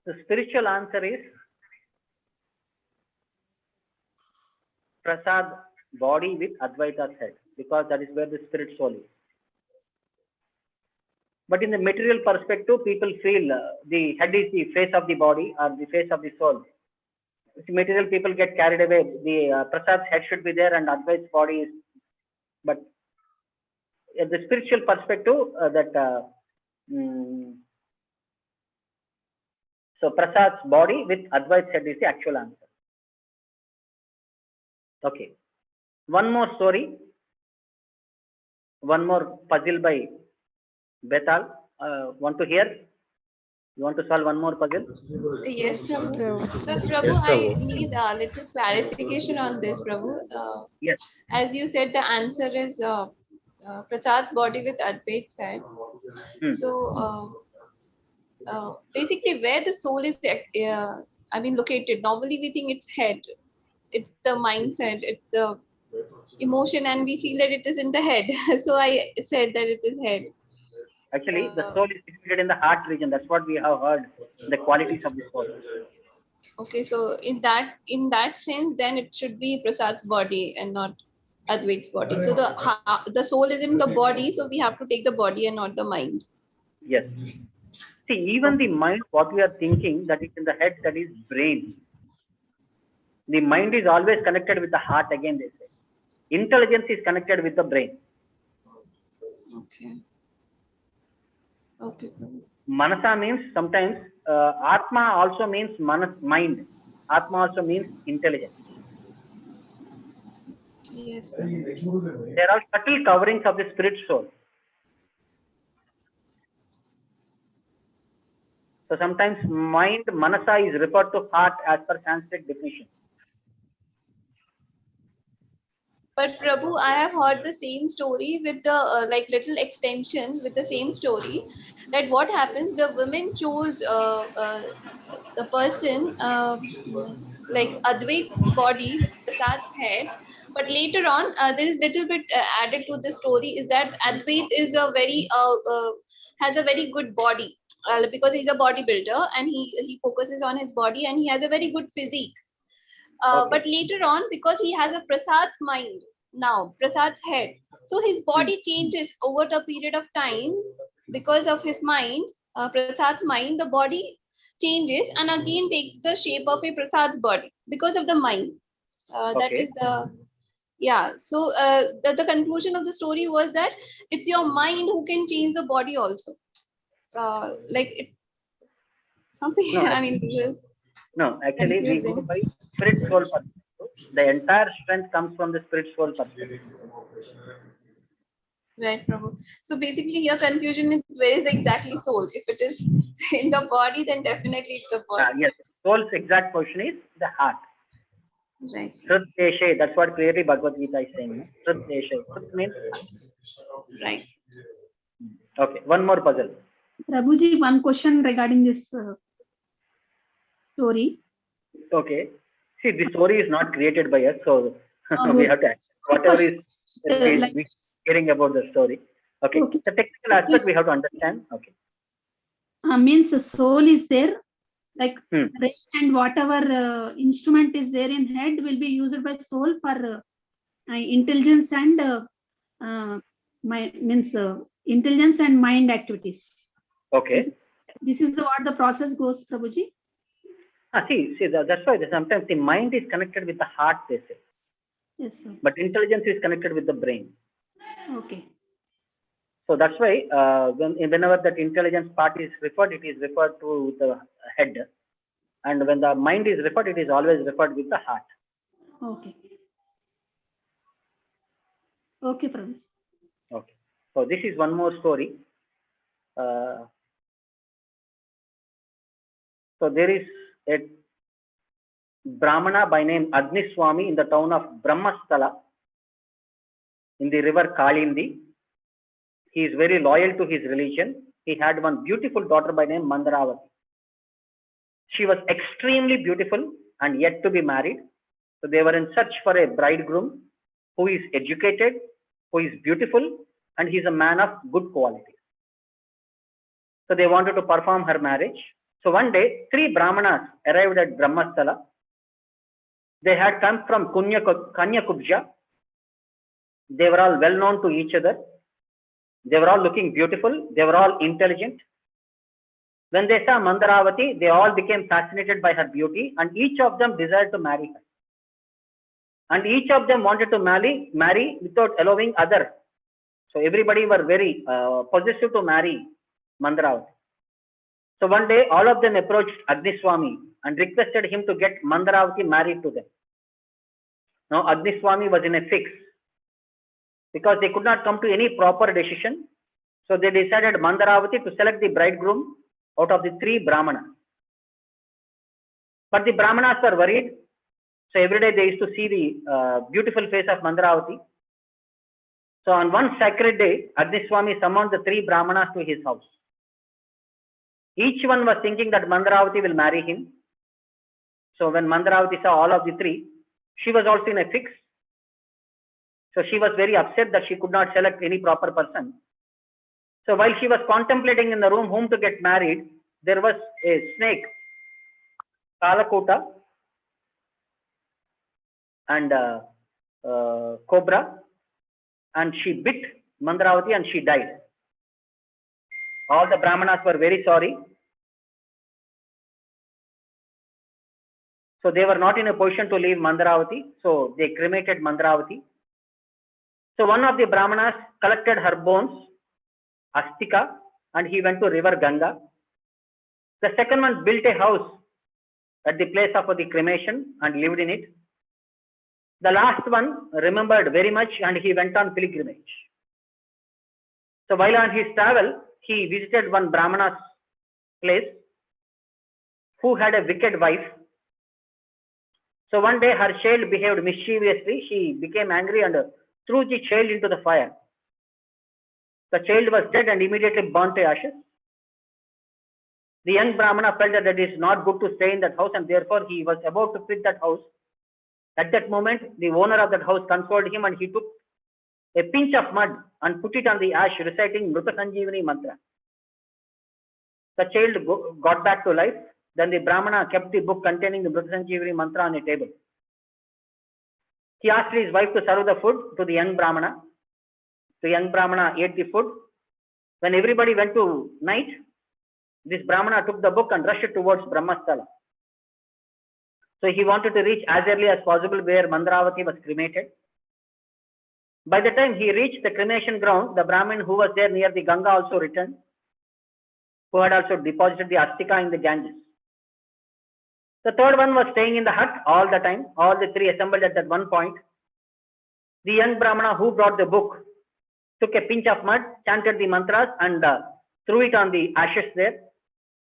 The spiritual answer is Prasad body with Advaita's head because that is where the spirit soul is. But in the material perspective, people feel the head is the face of the body or the face of the soul. The material people get carried away. The Prasad's head should be there and Advaita's body is. But in the spiritual perspective, so Prasad's body with Advaita's head is the actual answer. Okay. One more story. One more puzzle by Betal. Want to hear? You want to solve one more puzzle? Yes, Prabhu. So, Prabhu, Yes, Prabhu. I need a little clarification on this, Prabhu. Yes. As you said, the answer is Prasad's body with Advait's head. So, basically, where the soul is, located. Normally, we think it's head. It's the mindset. It's the emotion, and we feel that it is in the head. So I said that it is head. Actually, the soul is situated in the heart region. That's what we have heard. The qualities of the soul. Okay, so in that sense, then it should be Prasad's body and not Advait's body. So the soul is in the body, so we have to take the body and not the mind. Yes. See, even the mind, what we are thinking, that is in the head, that is brain. The mind is always connected with the heart again, they say. Intelligence is connected with the brain. Okay. Okay. Manasa means sometimes Atma also means mind. Atma also means intelligence. Yes. There are subtle coverings of the spirit soul. So sometimes mind, manasa, is referred to heart as per Sanskrit definition. But Prabhu, I have heard the same story with the like little extension with the same story, that what happens, the women chose the person like Advait's body with Prasad's head, but later on there is little bit added to the story, is that Advait is a very has a very good body because he's a bodybuilder and he focuses on his body and he has a very good physique. But later on, because he has a Prasad's mind now, Prasad's head, so his body changes over the period of time because of his mind, Prasad's mind, the body changes and again takes the shape of a Prasad's body because of the mind. That is the, yeah. So the conclusion of the story was that it's your mind who can change the body also. Like it, something, No, I mean, no, actually we go confusing. by spirit soul perspective. The entire strength comes from the spirit soul perspective. Right, Prabhu. So basically, your confusion is where is exactly soul? If it is in the body, then definitely it's a body. Yes, soul's exact position is the heart. Right. Shrut Deshe, that's what clearly Bhagavad Gita is saying. No? Shrut Deshe. Shrut means heart. Right. Okay, one more puzzle. Prabhuji, one question regarding this story. Okay. See, the story is not created by us, so we have to accept whatever is we hearing about the story. Okay. The technical aspect we have to understand. Okay. Means the soul is there, like and whatever instrument is there in head will be used by soul for intelligence and intelligence and mind activities. Okay. This is what the process goes, Prabhuji. See, that's why sometimes the mind is connected with the heart, they say. Yes, sir. But intelligence is connected with the brain. Okay. So that's why whenever that intelligence part is referred, it is referred to the head. And when the mind is referred, it is always referred with the heart. Okay. Okay, Prabhu. Okay. So this is one more story. So there is a Brahmana by name Agni Swamy in the town of Brahmasthala in the river Kalindi. He is very loyal to his religion. He had one beautiful daughter by name Mandaravati. She was extremely beautiful and yet to be married. So they were in search for a bridegroom who is educated, who is beautiful, and he is a man of good quality. So they wanted to perform her marriage. So one day, 3 Brahmanas arrived at Brahmasthala. They had come from Kanyakubja. They were all well known to each other. They were all looking beautiful. They were all intelligent. When they saw Mandaravati, they all became fascinated by her beauty and each of them desired to marry her. And each of them wanted to marry without allowing others. So everybody were very possessive to marry Mandaravati. So one day, all of them approached Agni Swamy and requested him to get Mandaravati married to them. Now Agni Swamy was in a fix because they could not come to any proper decision. So they decided Mandaravati to select the bridegroom out of the 3 Brahmanas. But the Brahmanas were worried. So every day they used to see the beautiful face of Mandaravati. So on one sacred day, Agni Swamy summoned the 3 Brahmanas to his house. Each one was thinking that Mandaravati will marry him. So when Mandaravati saw all of the 3, she was also in a fix. So she was very upset that she could not select any proper person. So while she was contemplating in the room whom to get married, there was a snake, Kalakuta, and cobra, and she bit Mandaravati and she died. All the Brahmanas were very sorry. So they were not in a position to leave Mandaravati. So they cremated Mandaravati. So one of the Brahmanas collected her bones Astika and he went to river Ganga. The second one built a house at the place of the cremation and lived in it. The last one remembered very much and he went on pilgrimage. So while on his travel, he visited one Brahmana's place who had a wicked wife. So one day her child behaved mischievously. She became angry and threw the child into the fire. The child was dead and immediately burnt to ashes. The young Brahmana felt that it is not good to stay in that house and therefore he was about to quit that house. At that moment, the owner of that house consoled him and he took a pinch of mud and put it on the ash, reciting Mrita Sanjeevani mantra. The child got back to life. Then the Brahmana kept the book containing the Mrita Sanjeevani mantra on a table. He asked his wife to serve the food to the young Brahmana. The young Brahmana ate the food. When everybody went to night, this Brahmana took the book and rushed towards Brahmasthala. So he wanted to reach as early as possible where Mandravati was cremated. By the time he reached the cremation ground, the Brahmin who was there near the Ganga also returned, who had also deposited the Astika in the Ganges. The third one was staying in the hut all the time. All the three assembled at that one point. The young Brahmana who brought the book took a pinch of mud, chanted the mantras and threw it on the ashes there.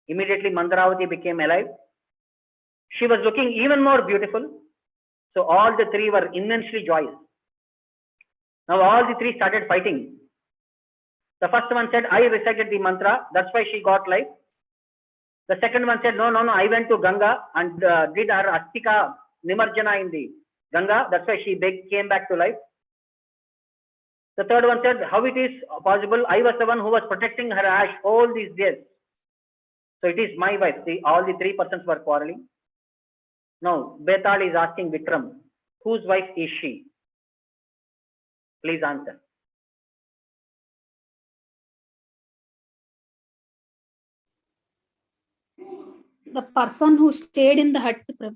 Immediately Mandravati became alive. She was looking even more beautiful. So all the three were immensely joyous. Now all the three started fighting. The first one said, I recited the mantra, that's why she got life. The second one said, no, I went to Ganga and did her Astika Nimarjana in the Ganga, that's why she came back to life. The third one said, how it is possible? I was the one who was protecting her ash all these days. So it is my wife. See, all the three persons were quarreling. Now, Betal is asking Vikram, whose wife is she? Please answer. The person who stayed in the hut, Prabhu.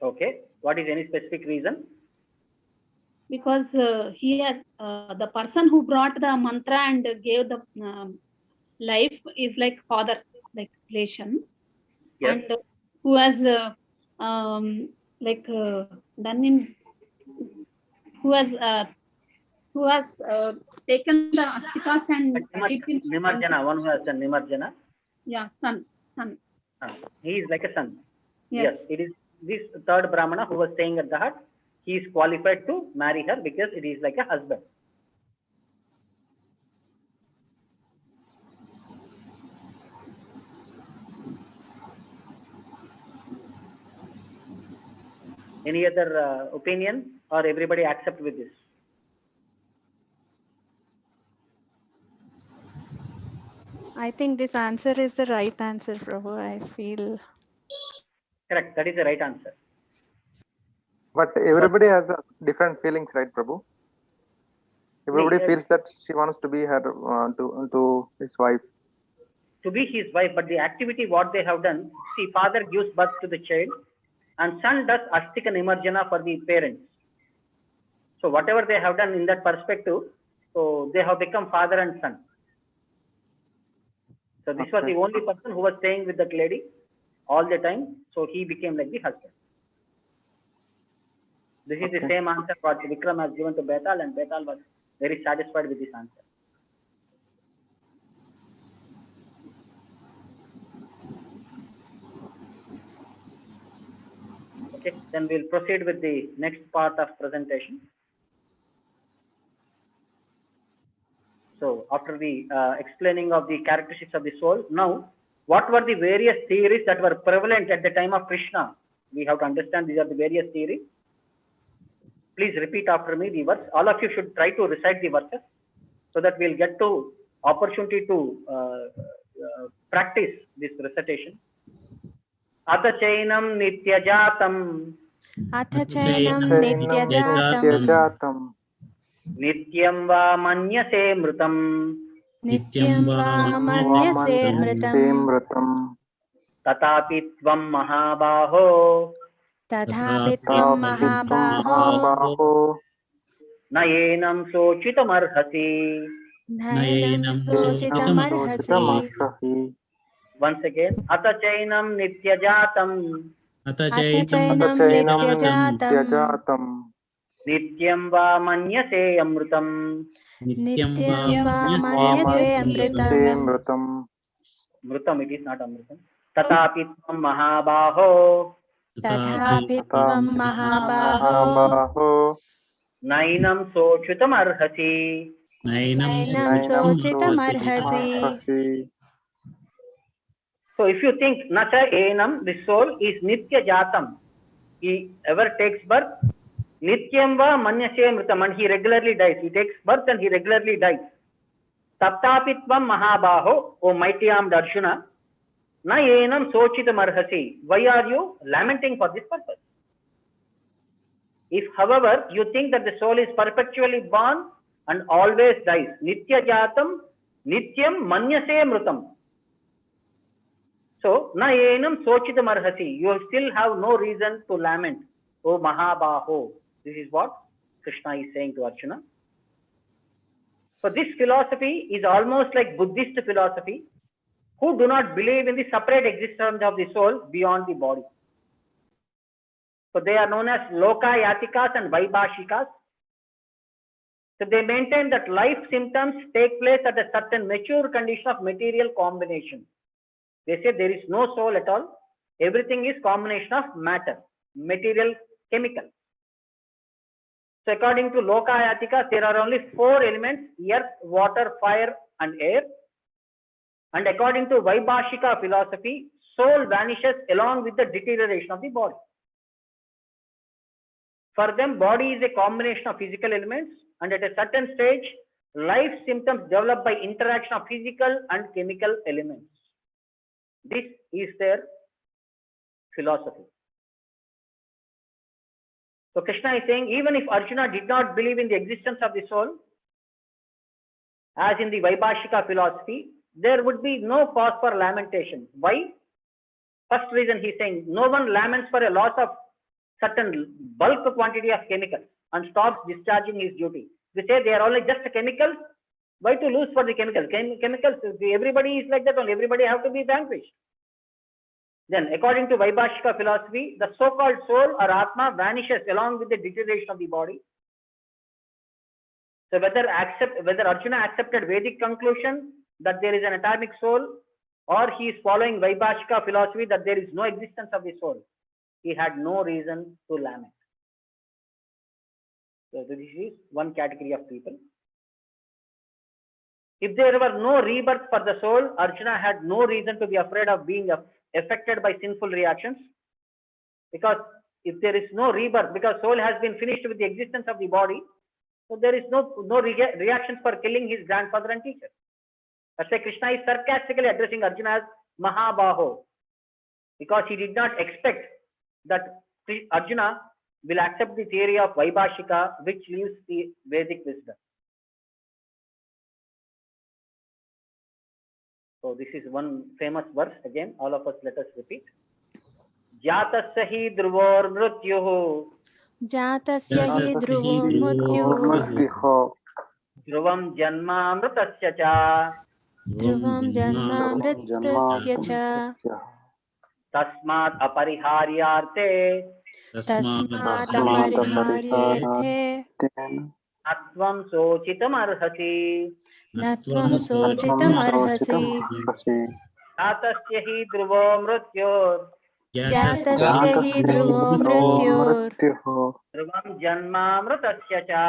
Okay. What is any specific reason? Because here the person who brought the mantra and gave the life is like father, like relation. Yes. And who has done in, who has taken the astikas and Nimarjana, one who has done Nimarjana. Yeah, son. He is like a son. Yes. It is this third Brahmana who was staying at the hut. He is qualified to marry her because it is like a husband. Any other opinion or everybody accept with this? I think this answer is the right answer, Prabhu. I feel. Correct. That is the right answer. But everybody has different feelings, right, Prabhu? Everybody feels that she wants to be her to his wife. To be his wife, but the activity what they have done, see, father gives birth to the child and son does Astika Nimarjana for the parents. So whatever they have done in that perspective, so they have become father and son. So this was the only person who was staying with that lady all the time. So he became like the husband. This is the same answer what Vikram has given to Betal, and Betal was very satisfied with this answer. Okay, then we'll proceed with the next part of presentation. So after the explaining of the characteristics of the soul, now what were the various theories that were prevalent at the time of Krishna? We have to understand these are the various theories. Please repeat after me the verse. All of you should try to recite the verses so that we'll get to opportunity to practice this recitation. Atha chainam nityajatam. Atha chainam nityajatam. Nityam va manyase mrutam. Nityam va manyase mritam. Tatapi tvam mahabaho. Tadhapi tvam mahabaho. Nayenam sochitam arhasi. Nainam Sochitam Arhasi. Once again, Atachainam Nityajatam Atachainam Atachainam Nityajatam Nityajatam Nityam Va Manyase Amrutam. Nityam Va Manyase Amritam. Mritam Mrutam, it is not Amrutam. Tatapi Tvam Mahabaho Tathapi Tvam Mahabaho Mahabaho Nainam Sochutam Arhasi. Nainam Nainam Sochitam Arhasi. Arhasi. So if you think Nacha Enam, the soul is Nitya Jatam. He ever takes birth. Nityam Va Manyase Mritam, and he regularly dies. He takes birth and he regularly dies. Taptapitvam Mahabaho, O mighty armed Arjuna, Na Enam Sochitam Arhasi. Why are you lamenting for this purpose? If, however, you think that the soul is perpetually born and always dies, Nitya Jatam, Nityam Manyase Mritam. So, Na Enam Sochitam Arhasi. You still have no reason to lament, O Mahabaho. This is what Krishna is saying to Arjuna. So this philosophy is almost like Buddhist philosophy, who do not believe in the separate existence of the soul beyond the body. So they are known as Lokayatikas and Vaibhashikas. So they maintain that life symptoms take place at a certain mature condition of material combination. They say there is no soul at all. Everything is combination of matter, material, chemical. So according to Lokayatikas, there are only 4 elements: earth, water, fire, and air. And according to Vaibhashika philosophy, soul vanishes along with the deterioration of the body. For them, body is a combination of physical elements, and at a certain stage, life symptoms develop by interaction of physical and chemical elements. This is their philosophy. So Krishna is saying, even if Arjuna did not believe in the existence of the soul, as in the Vaibhashika philosophy, there would be no cause for lamentation. Why? First reason, he is saying, no one laments for a loss of certain bulk quantity of chemicals and stops discharging his duty. They say they are only just chemicals. Why to lose for the chemicals? Chemicals, everybody is like that only. Everybody have to be vanquished. Then, according to Vaibhashika philosophy, the so-called soul or Atma vanishes along with the deterioration of the body. So whether Arjuna accepted Vedic conclusion that there is an atomic soul, or he is following Vaibhashika philosophy that there is no existence of the soul, he had no reason to lament. So this is one category of people. If there were no rebirth for the soul, Arjuna had no reason to be afraid of being affected by sinful reactions. Because if there is no rebirth, because soul has been finished with the existence of the body, so there is no reactions for killing his grandfather and teacher. That's why Krishna is sarcastically addressing Arjuna as Mahabaho, because he did not expect that Arjuna will accept the theory of Vaibhashika, which leaves the Vedic wisdom. So this is one famous verse. Again, all of us, let us repeat. Jatasya hi dhruvor mrutyuh. Jatasya hi dhruvo mrityuh. Dhruvam janma mrutasya cha. Dhruvam janma mritasya cha. Tasmat apariharyarte. Tasmat apariharyarthe. Natvam sochitam arhasi. Natvam sochitam arhasi. Jatasya hi dhruvo mrutyur. Jatasya hi dhruvo mrityur. Dhruvam janma mrutasya cha.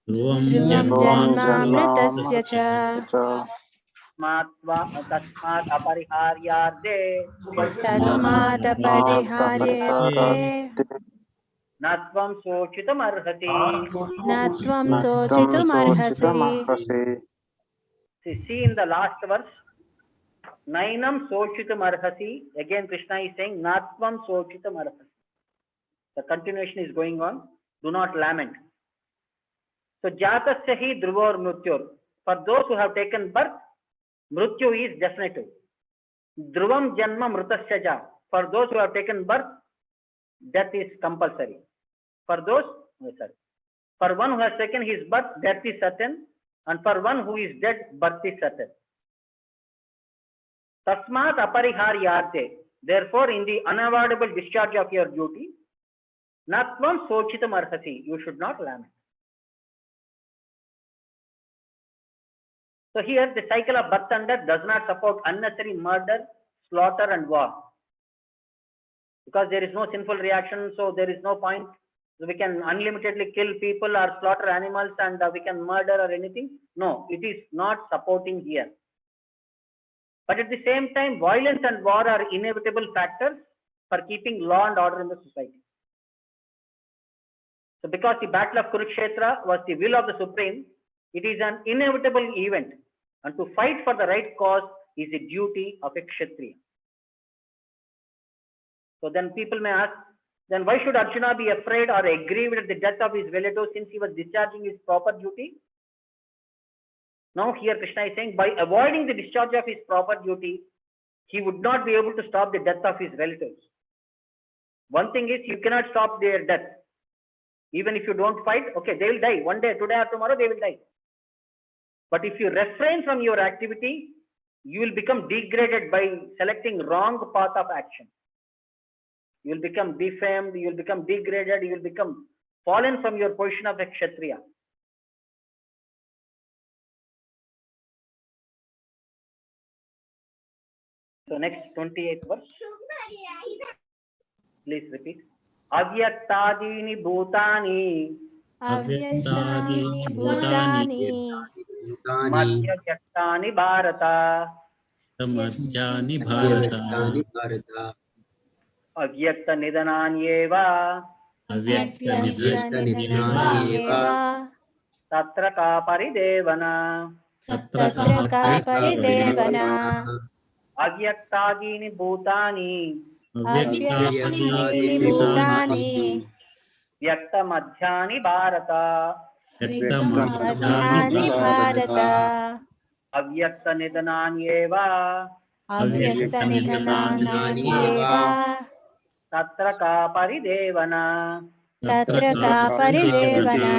Dhruvam janma mritasya cha. Tasmat apariharyarde. Tasmat apariharyarthe. Natvam sochitam arhati. Natvam sochitam arhasi. See in the last verse, Nainam sochitam arhasi. Again, Krishna is saying, Natvam sochitam arhasi. The continuation is going on. Do not lament. So, Jatasya hi dhruvor mrutyur. For those who have taken birth, mrutyu is definitive. Dhruvam janma mrutasya ja. For those who have taken birth, death is compulsory. For those, for one who has taken his birth, death is certain. and for one who is dead, birth is certain. Tasmat apariharyarte. Therefore, in the unavoidable discharge of your duty, natvam sochitam arhasi. You should not lament. So here, the cycle of birth and death does not support unnecessary murder, slaughter, and war. Because there is no sinful reaction, so there is no point. So we can unlimitedly kill people or slaughter animals and we can murder or anything. No, it is not supporting here. But at the same time, violence and war are inevitable factors for keeping law and order in the society. So because the battle of Kurukshetra was the will of the Supreme, it is an inevitable event. And to fight for the right cause is the duty of a Kshatriya. So then people may ask, then why should Arjuna be afraid or aggrieved at the death of his relative since he was discharging his proper duty? Now here Krishna is saying, by avoiding the discharge of his proper duty, he would not be able to stop the death of his relatives. One thing is, you cannot stop their death. Even if you don't fight, okay, they will die. One day, today or tomorrow, they will die. But if you refrain from your activity, you will become degraded by selecting wrong path of action. You will become defamed, you will become degraded, you will become fallen from your position of a Kshatriya. So next 28th verse. Please repeat. Avyaktadini bhutani Avyastani bhutani madhya vyaktani bharata Madhyani Bharata avyakta nidananyeva Avyastanidananyeva tatra ka paridevana. Tatra ka paridevana Avyaktadini bhutani Avyastani bhutani vyakta madhyani bharata Madhyani bharata avyakta nidananyeva Avyastanidananyeva tatra ka paridevana. Tatra ka paridevana.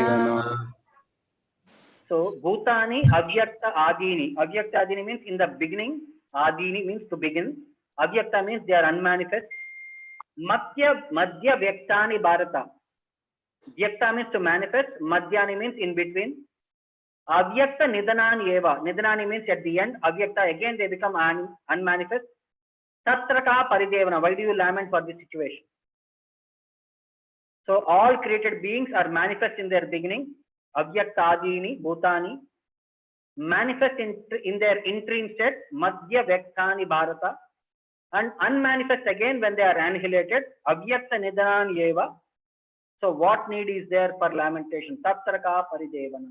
So bhutani avyakta adini. Avyakta adini means in the beginning. Adini means to begin. Avyakta means they are unmanifest. Madhya vyaktani bharata. Vyakta means to manifest. Madhyani means in between. Avyakta nidanani eva. Nidanani means at the end. Avyakta again they become unmanifest. Tatra ka paridevana. Why do you lament for this situation? So all created beings are manifest in their beginning. Avyakta adini bhutani. Manifest in their interim state, madhya vyaktani bharata, and unmanifest again when they are annihilated, avyakta nidanan yeva. So what need is there for lamentation? Tatra ka paridevana.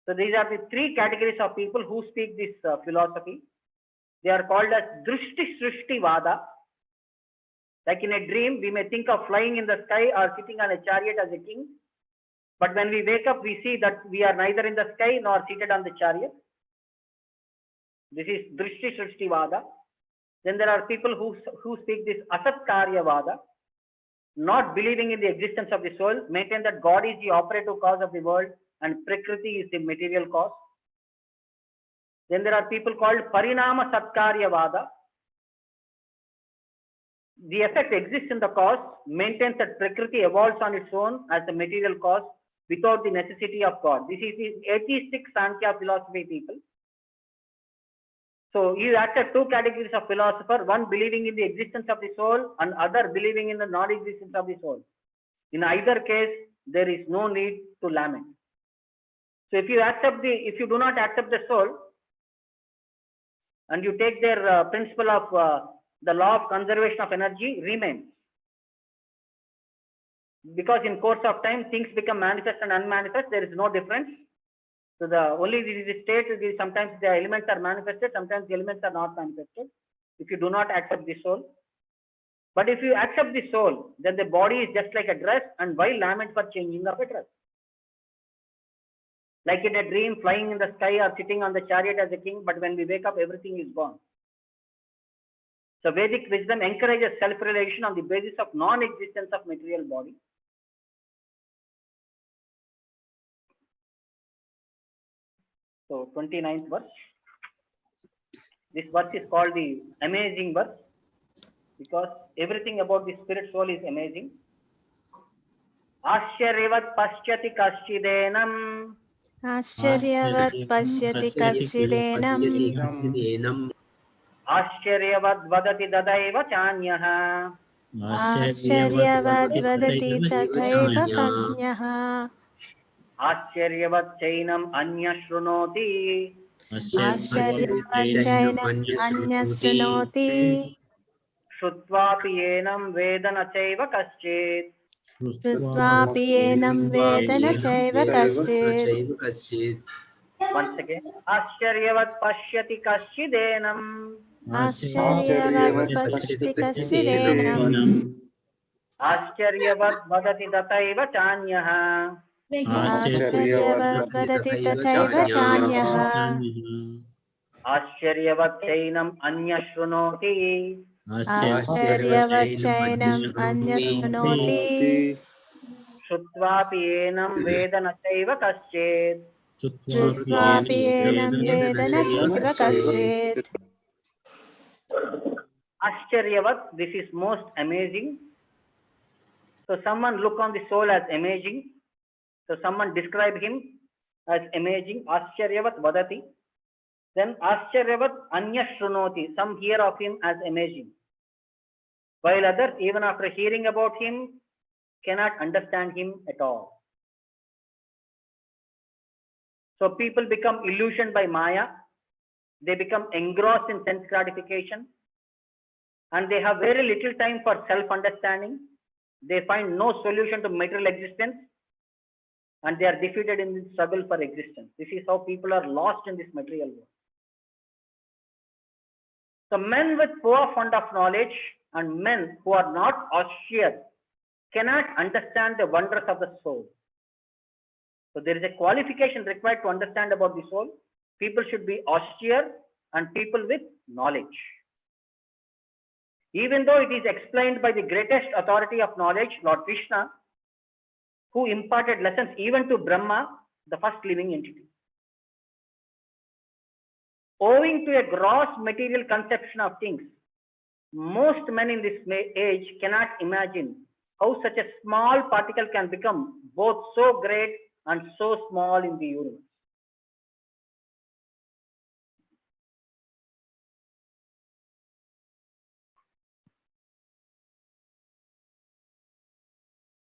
So these are the three categories of people who speak this philosophy. They are called as drishti srishti vada. Like in a dream, we may think of flying in the sky or sitting on a chariot as a king. But when we wake up, we see that we are neither in the sky nor seated on the chariot. This is Drishti Srishti Vada. Then there are people who speak this Asatkarya Vada, not believing in the existence of the soul, maintain that God is the operative cause of the world and Prakriti is the material cause. Then there are people called Parinama Satkarya Vada. The effect exists in the cause, maintains that Prakriti evolves on its own as the material cause, without the necessity of God. This is the atheistic Sankhya philosophy people. So you accept two categories of philosopher, one believing in the existence of the soul and other believing in the non-existence of the soul. In either case, there is no need to lament. So if you do not accept the soul and you take their principle of the law of conservation of energy remains. Because in course of time, things become manifest and unmanifest, there is no difference. So the state is sometimes the elements are manifested, sometimes the elements are not manifested. If you do not accept the soul. But if you accept the soul, then the body is just like a dress, and why lament for changing of a dress? Like in a dream, flying in the sky or sitting on the chariot as a king, but when we wake up, everything is gone. So Vedic wisdom encourages self-realization on the basis of non-existence of material body. So 29th verse. This verse is called the amazing verse because everything about the spirit soul is amazing. Ashyarevat pasyati kaschidenam. Ascharyavat pasyati kaschidenam. Ashyarevat vadati dadaiva chanyaha. Ascharyavat vadati tathaiva kanyah. Ashyarevat chainam anya shrunoti. Ascharyavat chainam anya shrunoti. Shrutvapi enam vedana chaiva kaschit. Shrutvapi enam vedana chaiva kaschit. Once again. Ashyarevat pasyati kaschidenam. Ascharyavat pasyati kaschidenam. Ashyarevat vadati dataiva chanyaha. Ascharyavat vadati tathaiva chanyah. Ashyarevat chainam anya shrunoti. Ascharyavat chainam anya shrunoti. Shrutvapi enam vedana chaiva kaschit. Shrutvapi enam vedana chaiva kaschit. Ashcharyavat, this is most amazing. So someone look on the soul as amazing. So someone describe him as amazing. Ashcharyavat vadati. Then Ashcharyavat anya shrunoti. Some hear of him as amazing. While others, even after hearing about him, cannot understand him at all. So people become illusioned by Maya. They become engrossed in sense gratification. And they have very little time for self-understanding. They find no solution to material existence. And they are defeated in the struggle for existence. This is how people are lost in this material world. So men with poor fund of knowledge and men who are not austere cannot understand the wonders of the soul. So there is a qualification required to understand about the soul. People should be austere and people with knowledge. Even though it is explained by the greatest authority of knowledge, Lord Krishna, who imparted lessons even to Brahma, the first living entity. Owing to a gross material conception of things, most men in this age cannot imagine how such a small particle can become both so great and so small in the universe.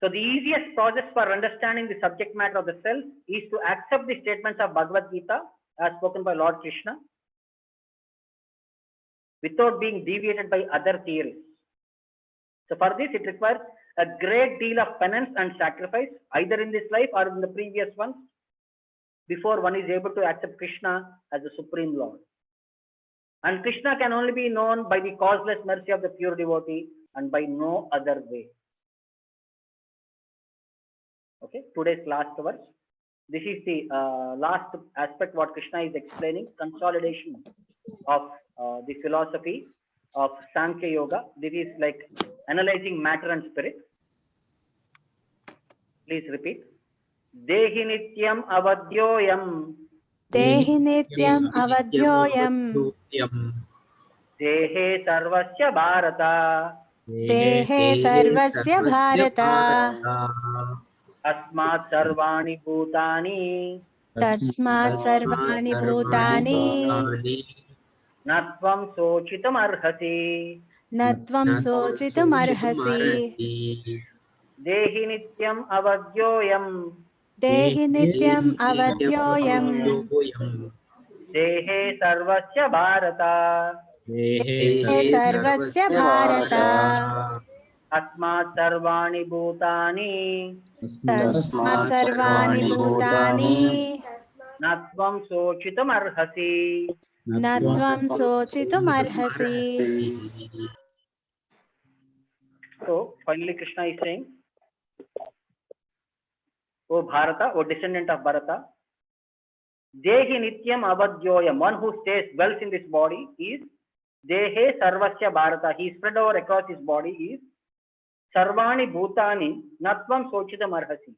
So the easiest process for understanding the subject matter of the self is to accept the statements of Bhagavad Gita as spoken by Lord Krishna without being deviated by other theories. So for this, it requires a great deal of penance and sacrifice, either in this life or in the previous ones, before one is able to accept Krishna as the Supreme Lord. And Krishna can only be known by the causeless mercy of the pure devotee and by no other way. Okay, today's last verse. This is the last aspect what Krishna is explaining, consolidation of the philosophy of Sankhya Yoga. This is like analyzing matter and spirit. Please repeat. Dehi nityam avadyoyam. Dehi nityam avadyoyam. Dehe sarvasya bharata. Dehe sarvasya bharata. Asmat sarvani bhutani. Tasmat sarvani bhutani. Natvam sochitam arhasi. Natvam sochitum arhasi. Dehi nityam avadyoyam. Dehi nityam avadyoyam. Dehe sarvasya bharata. Dehe sarvasya bharata. Asmat sarvani bhutani. Tasmat sarvani bhutani. Natvam sochitam arhasi. Natvam sochitum arhasi. So finally Krishna is saying, O Bharata, O descendant of Bharata, Dehi nityam avadyoyam, one who stays, dwells in this body is Dehe sarvasya Bharata. He is spread over across his body is Sarvani bhutani natvam sochitam arhasi.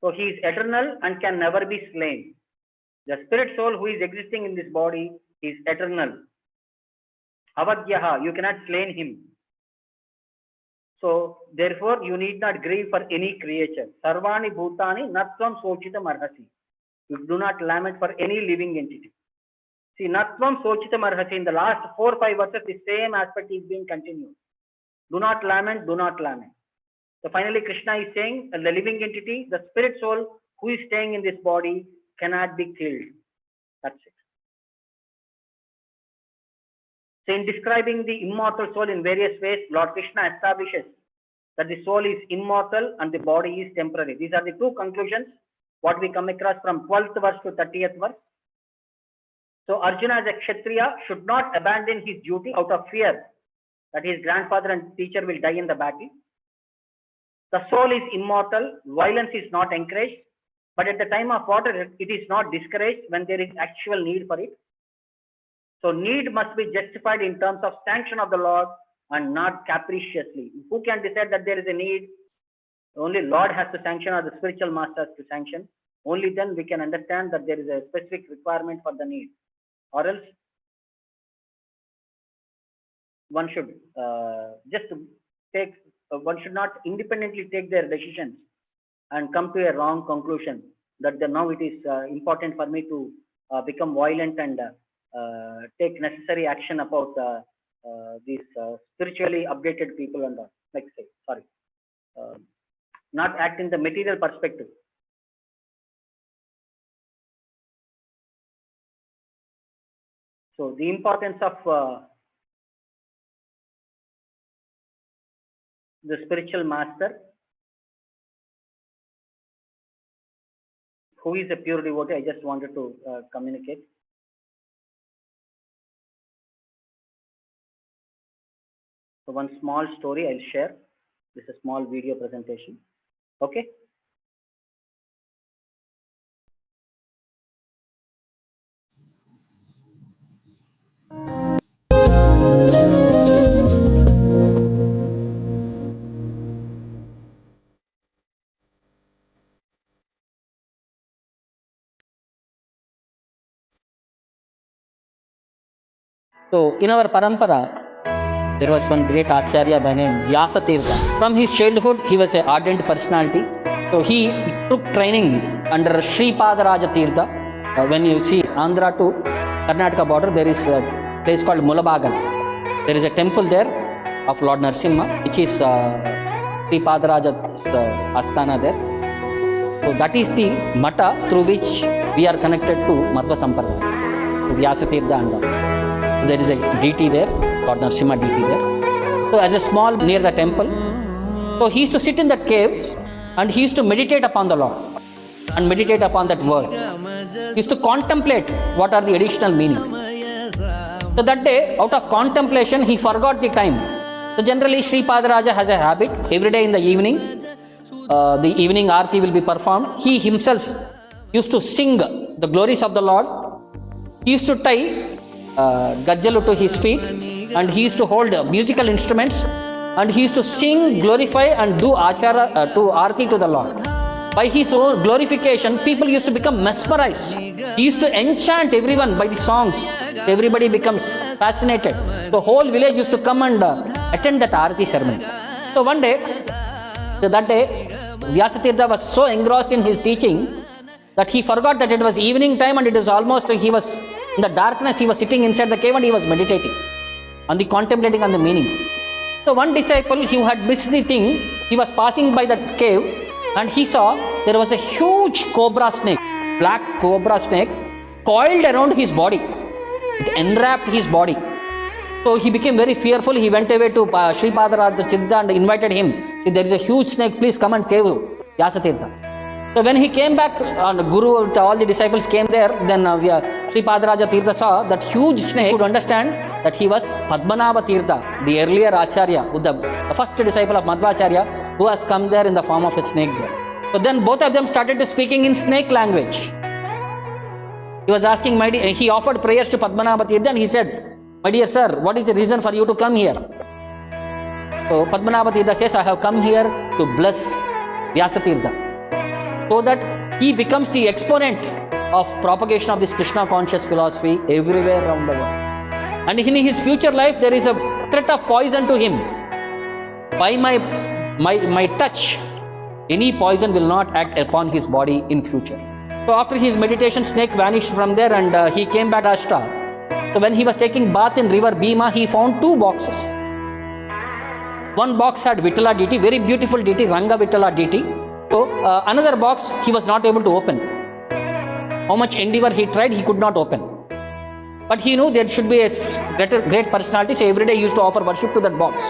So he is eternal and can never be slain. The spirit soul who is existing in this body is eternal. Avadyaha, you cannot slay him. So therefore you need not grieve for any creature. Sarvani bhutani natvam sochitam arhasi. You do not lament for any living entity. See, natvam sochitam arhasi, in the last 4 or 5 verses, the same aspect is being continued. Do not lament, do not lament. So finally Krishna is saying the living entity, the spirit soul who is staying in this body cannot be killed. That's it. So in describing the immortal soul in various ways, Lord Krishna establishes that the soul is immortal and the body is temporary. These are the two conclusions what we come across from 12th verse to 30th verse. So Arjuna as a Kshatriya should not abandon his duty out of fear that his grandfather and teacher will die in the battle. The soul is immortal, violence is not encouraged, but at the time of order, it is not discouraged when there is actual need for it. So need must be justified in terms of sanction of the Lord and not capriciously. Who can decide that there is a need? Only Lord has to sanction, or the spiritual masters to sanction. Only then we can understand that there is a specific requirement for the need. Or else one should one should not independently take their decisions and come to a wrong conclusion that now it is important for me to become violent and take necessary action about these spiritually updated people and not act in the material perspective. So the importance of the spiritual master who is a pure devotee, I just wanted to communicate. So one small story I'll share. This is a small video presentation. Okay. So in our parampara, there was one great Acharya by name Vyasatirtha. From his childhood, he was an ardent personality. So he took training under Sripadaraja Tirtha. When you see Andhra to Karnataka border, there is a place called Mulabagal. There is a temple there of Lord Narasimha, which is Sripadaraja's Asthana there. So that is the mata through which we are connected to Madhva Sampradaya, to Vyasatirtha and there is a deity there, Lord Narasimha deity there. So as a small near the temple, so he used to sit in that cave and he used to meditate upon the Lord and meditate upon that word. He used to contemplate what are the additional meanings. So that day, out of contemplation, he forgot the time. So generally, Sri Padaraja has a habit, every day in the evening aarti will be performed. He himself used to sing the glories of the Lord. He used to tie gajjalu to his feet and he used to hold musical instruments and he used to sing, glorify and do achara to aarti to the Lord. By his own glorification, people used to become mesmerized. He used to enchant everyone by the songs. Everybody becomes fascinated. The whole village used to come and attend that aarti ceremony. So one day, Vyasatirtha was so engrossed in his teaching that he forgot that it was evening time and it was almost, he was in the darkness, he was sitting inside the cave and he was meditating and contemplating on the meanings. So one disciple, he had missed the thing, he was passing by that cave and he saw there was a huge cobra snake, black cobra snake, coiled around his body. It enwrapped his body. So he became very fearful. He went away to Sri Padaraja Tirtha and invited him. See, there is a huge snake, please come and save Vyasatirtha. So when he came back, Guru, all the disciples came there, then Sri Padaraja Tirtha saw that huge snake, could understand that he was Padmanabha Tirtha, the earlier Acharya, the first disciple of Madhvacharya, who has come there in the form of a snake there. So then both of them started to speaking in snake language. He was asking, he offered prayers to Padmanabha Tirtha and he said, my dear sir, what is the reason for you to come here? So Padmanabha Tirtha says, I have come here to bless Vyasatirtha, so that he becomes the exponent of propagation of this Krishna conscious philosophy everywhere around the world. And in his future life, there is a threat of poison to him. By my touch, any poison will not act upon his body in future. So after his meditation, snake vanished from there, and he came back to Ashta. So when he was taking bath in river Bhima, he found 2 boxes. One box had Vittala deity, very beautiful deity, Ranga Vittala deity. So another box he was not able to open. How much endeavor he tried, he could not open. But he knew there should be a great personality, so every day he used to offer worship to that box.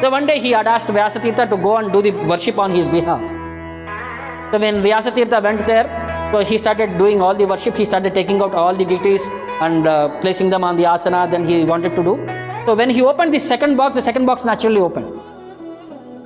So one day he had asked Vyasatirtha to go and do the worship on his behalf. So when Vyasatirtha went there, so he started doing all the worship. He started taking out all the deities and placing them on the asana. Then he wanted to do. So when he opened the second box naturally opened.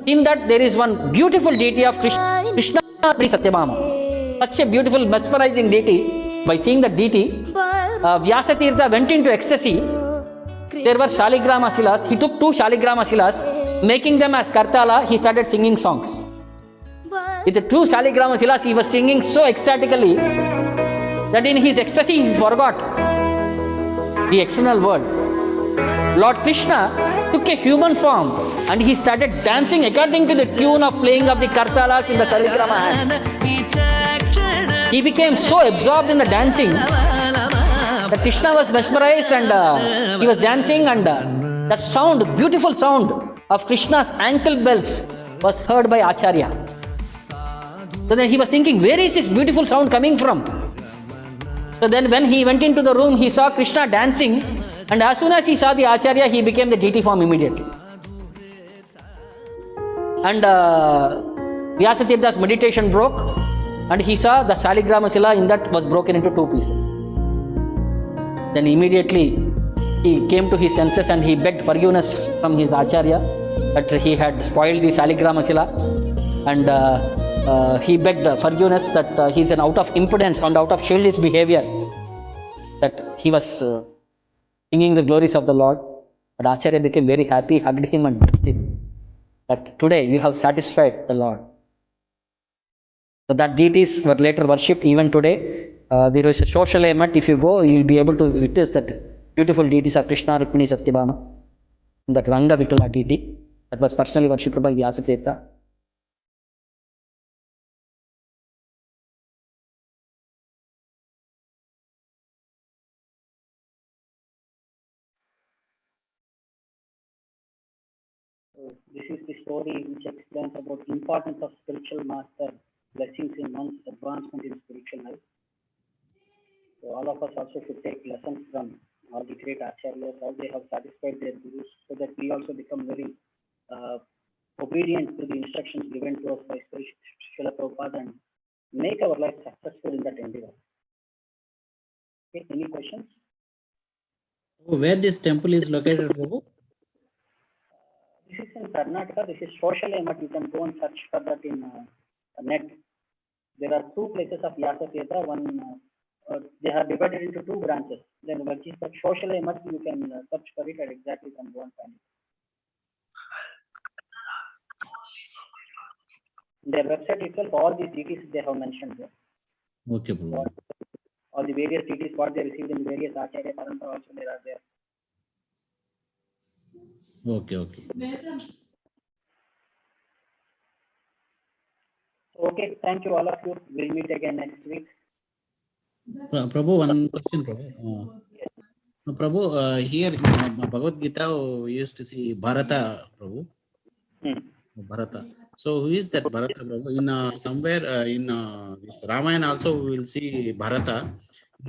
In that there is one beautiful deity of Krishna Satyabhama. Such a beautiful, mesmerizing deity. By seeing that deity, Vyasatirtha went into ecstasy. There were Shaligrama Silas. He took 2 Shaligrama Silas, making them as Kartala. He started singing songs. With the 2 Shaligrama Silas, he was singing so ecstatically that in his ecstasy he forgot the external world. Lord Krishna took a human form and he started dancing according to the tune of playing of the Kartalas in the Shaligrama hands. He became so absorbed in the dancing that Krishna was mesmerized, and he was dancing, and that sound, beautiful sound of Krishna's ankle bells was heard by Acharya. So then he was thinking, where is this beautiful sound coming from? So then when he went into the room, he saw Krishna dancing, and as soon as he saw the Acharya, he became the deity form immediately. And Vyasatirtha's meditation broke, and he saw the Saligrama Sila in that was broken into 2 pieces. Then immediately he came to his senses and he begged forgiveness from his Acharya that he had spoiled the Saligrama Sila, and he begged forgiveness that he is out of impudence and out of childish behavior, that he was singing the glories of the Lord. But Acharya became very happy, hugged him and blessed him, that today you have satisfied the Lord. So that deities were later worshipped even today. There is a social element. If you go, you will be able to witness that beautiful deities of Krishna, Rukmini, Satyabhama, and that Ranga Vittala deity that was personally worshipped by Vyasatirtha. So this is the story which explains about the importance of spiritual master, blessings in one's advancement in spiritual life. So all of us also should take lessons from all the great acharyas, how they have satisfied their gurus, so that we also become very obedient to the instructions given to us by Srila Prabhupada and make our life successful in that endeavor. Okay, any questions? Where this temple is located, Prabhu? This is in Karnataka. This is social element. You can go and search for that in net. There are 2 places of Vyasatirtha. One, they have divided into 2 branches. Then which is the social element, you can search for it and exactly can go and find it. Their website itself, all these deities they have mentioned there. Okay, Prabhu. All the various deities, what they received in various Acharya Parampara also they are there. Okay. Okay, thank you all of you. We'll meet again next week. Prabhu, one question, Prabhu. Prabhu, here in Bhagavad Gita, we used to see Bharata, Prabhu. Bharata. So who is that Bharata, Prabhu? In somewhere in this Ramayana also we will see Bharata.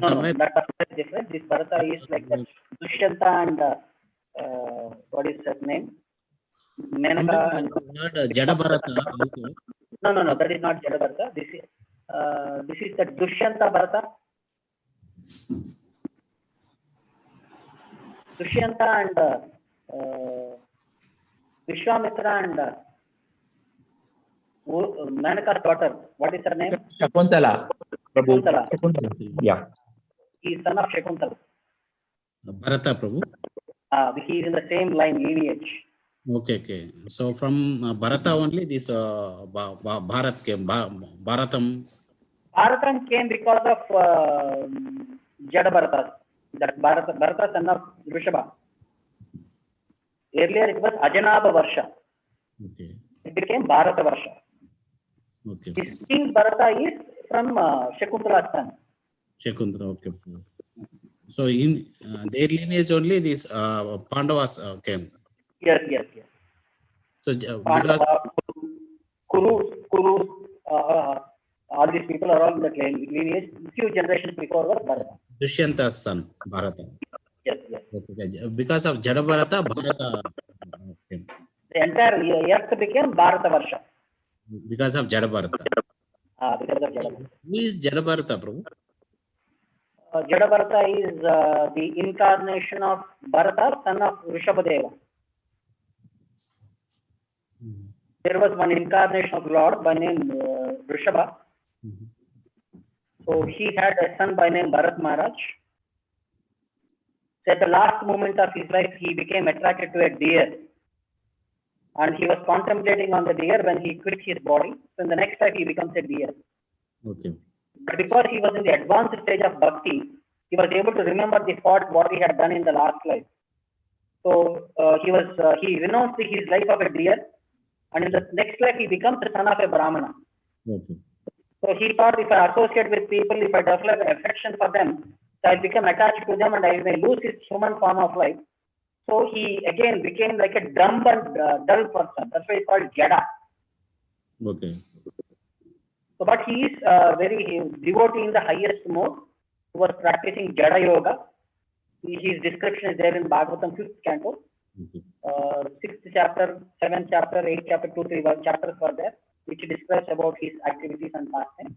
No, that is different. This Bharata is like that. Dushyanta and what is that name? Menaka and Jada Bharata also. No, that is not Jada Bharata. This is the Dushyanta Bharata. Dushyanta and Vishwamitra and Menaka's daughter. What is her name? Shakuntala. Prabhu. Shakuntala. Yeah. He is son of Shakuntala. Bharata, Prabhu. He is in the same line lineage. Okay. So from Bharata only this Bharatam Bharatam came because of Jada Bharata, that Bharata son of Rishabha. Earlier it was Ajanaba Varsha. Okay. It became Bharata Varsha. Okay. This King Bharata is from Shakuntala's son. Shakuntala, okay. So in their lineage only these Pandavas came. Yes. So because Pandava, Kurus, all these people are all in that lineage. Few generations before was Bharata. Dushyanta's son, Bharata. Yes. Okay. Because of Jada Bharata, Bharata came. The entire earth became Bharata Varsha. Because of Jada Bharata. Because of Jada Bharata. Who is Jada Bharata, Prabhu? Jada Bharata is the incarnation of Bharata, son of Rishabhadeva. There was one incarnation of Lord by name Rishabha. So he had a son by name Bharat Maharaj. So at the last moment of his life, he became attracted to a deer. And he was contemplating on the deer when he quit his body. So in the next life, he becomes a deer. Okay. But because he was in the advanced stage of bhakti, he was able to remember the fault what he had done in the last life. So he renounced his life of a deer, and in the next life he becomes the son of a Brahmana. Okay. So he thought, if I associate with people, if I develop an affection for them, so I become attached to them and I may lose his human form of life. So he again became like a dumb and dull person. That's why it's called Jada. Okay. So, but he is very devotee in the highest mode, who was practicing Jada Yoga. His description is there in Bhagavatam 5th canto, 6th chapter, 7th chapter, 8th chapter, 2, 3 chapters were there, which describes about his activities and pastimes.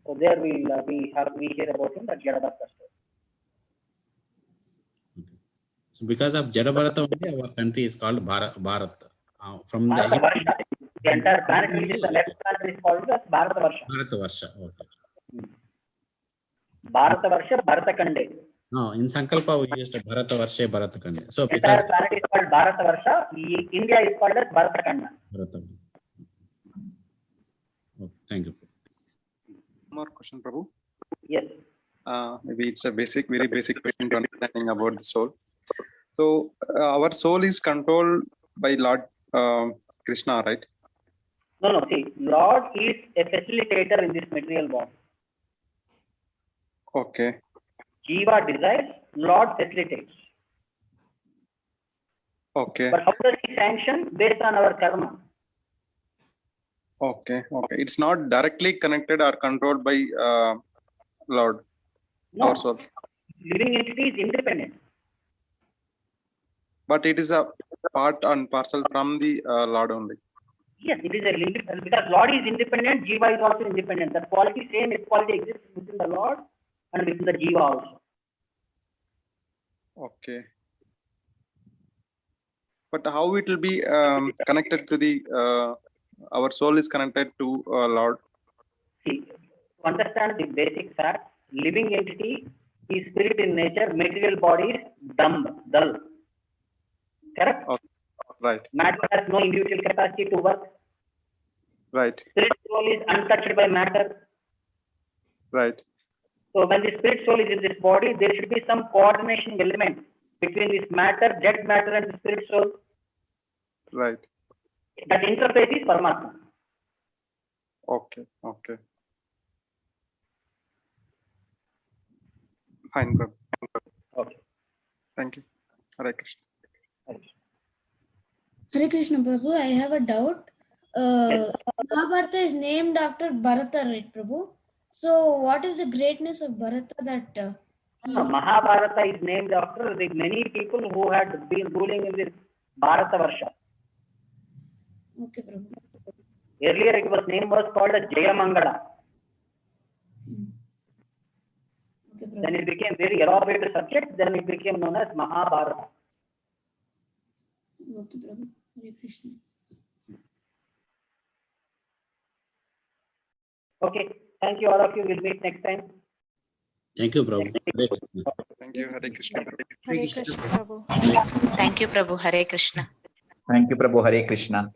So there we hear about him, that Jada Bharata. So because of Jada Bharata only our country is called Bharat. From Bharata the Varsha. The entire planet, which is the left planet, is called as Bharata Varsha. Bharata Varsha. Okay. Bharata Varsha, Bharata Kande. No, in Sankalpa we used Bharata Varsha, Bharata Kande. So The because entire planet is called Bharata Varsha. India is called as Bharata Kanda. Bharata. Okay, thank you. More question, Prabhu. Yes. Maybe it's a very basic question to understanding about the soul. So our soul is controlled by Lord Krishna, right? No. See, Lord is a facilitator in this material body. Okay. Jiva desires, Lord facilitates. Okay. But how does he sanction? Based on our karma. Okay. It's not directly connected or controlled by Lord. No. Our soul. Living entity is independent. But it is a part and parcel from the Lord only. Yes, it is because Lord is independent, Jiva is also independent. The quality, same equality exists within the Lord and within the Jiva also. Okay. But how it will be connected to the our soul is connected to Lord? See, to understand the basic fact, living entity is spirit in nature, material body is dumb, dull. Correct? Okay. Right. Matter has no individual capacity to work. Right. Spirit soul is untouched by matter. Right. So when the spirit soul is in this body, there should be some coordination element between this matter, jet matter, and the spirit soul. Right. That interface is Paramatma. Okay. Fine, Prabhu. Okay. Thank you. Hare Krishna. Hare Krishna, Prabhu. I have a doubt. Mahabharata is named after Bharata, right, Prabhu? So, what is the greatness of Bharata that Mahabharata is named after the many people who had been ruling in this Bharata Varsha. Okay, Prabhu. Earlier it was name was called as Jayamangala. Okay, Prabhu. Then it became very elaborate subject, then it became known as Mahabharata. Okay, Prabhu. Hare Krishna. Okay, thank you all of you. We'll meet next time. Thank you, Prabhu. Hare Krishna. Thank you. Hare Krishna. Hare Krishna, Prabhu. Thank you, Prabhu. Hare Krishna. Thank you, Prabhu. Hare Krishna.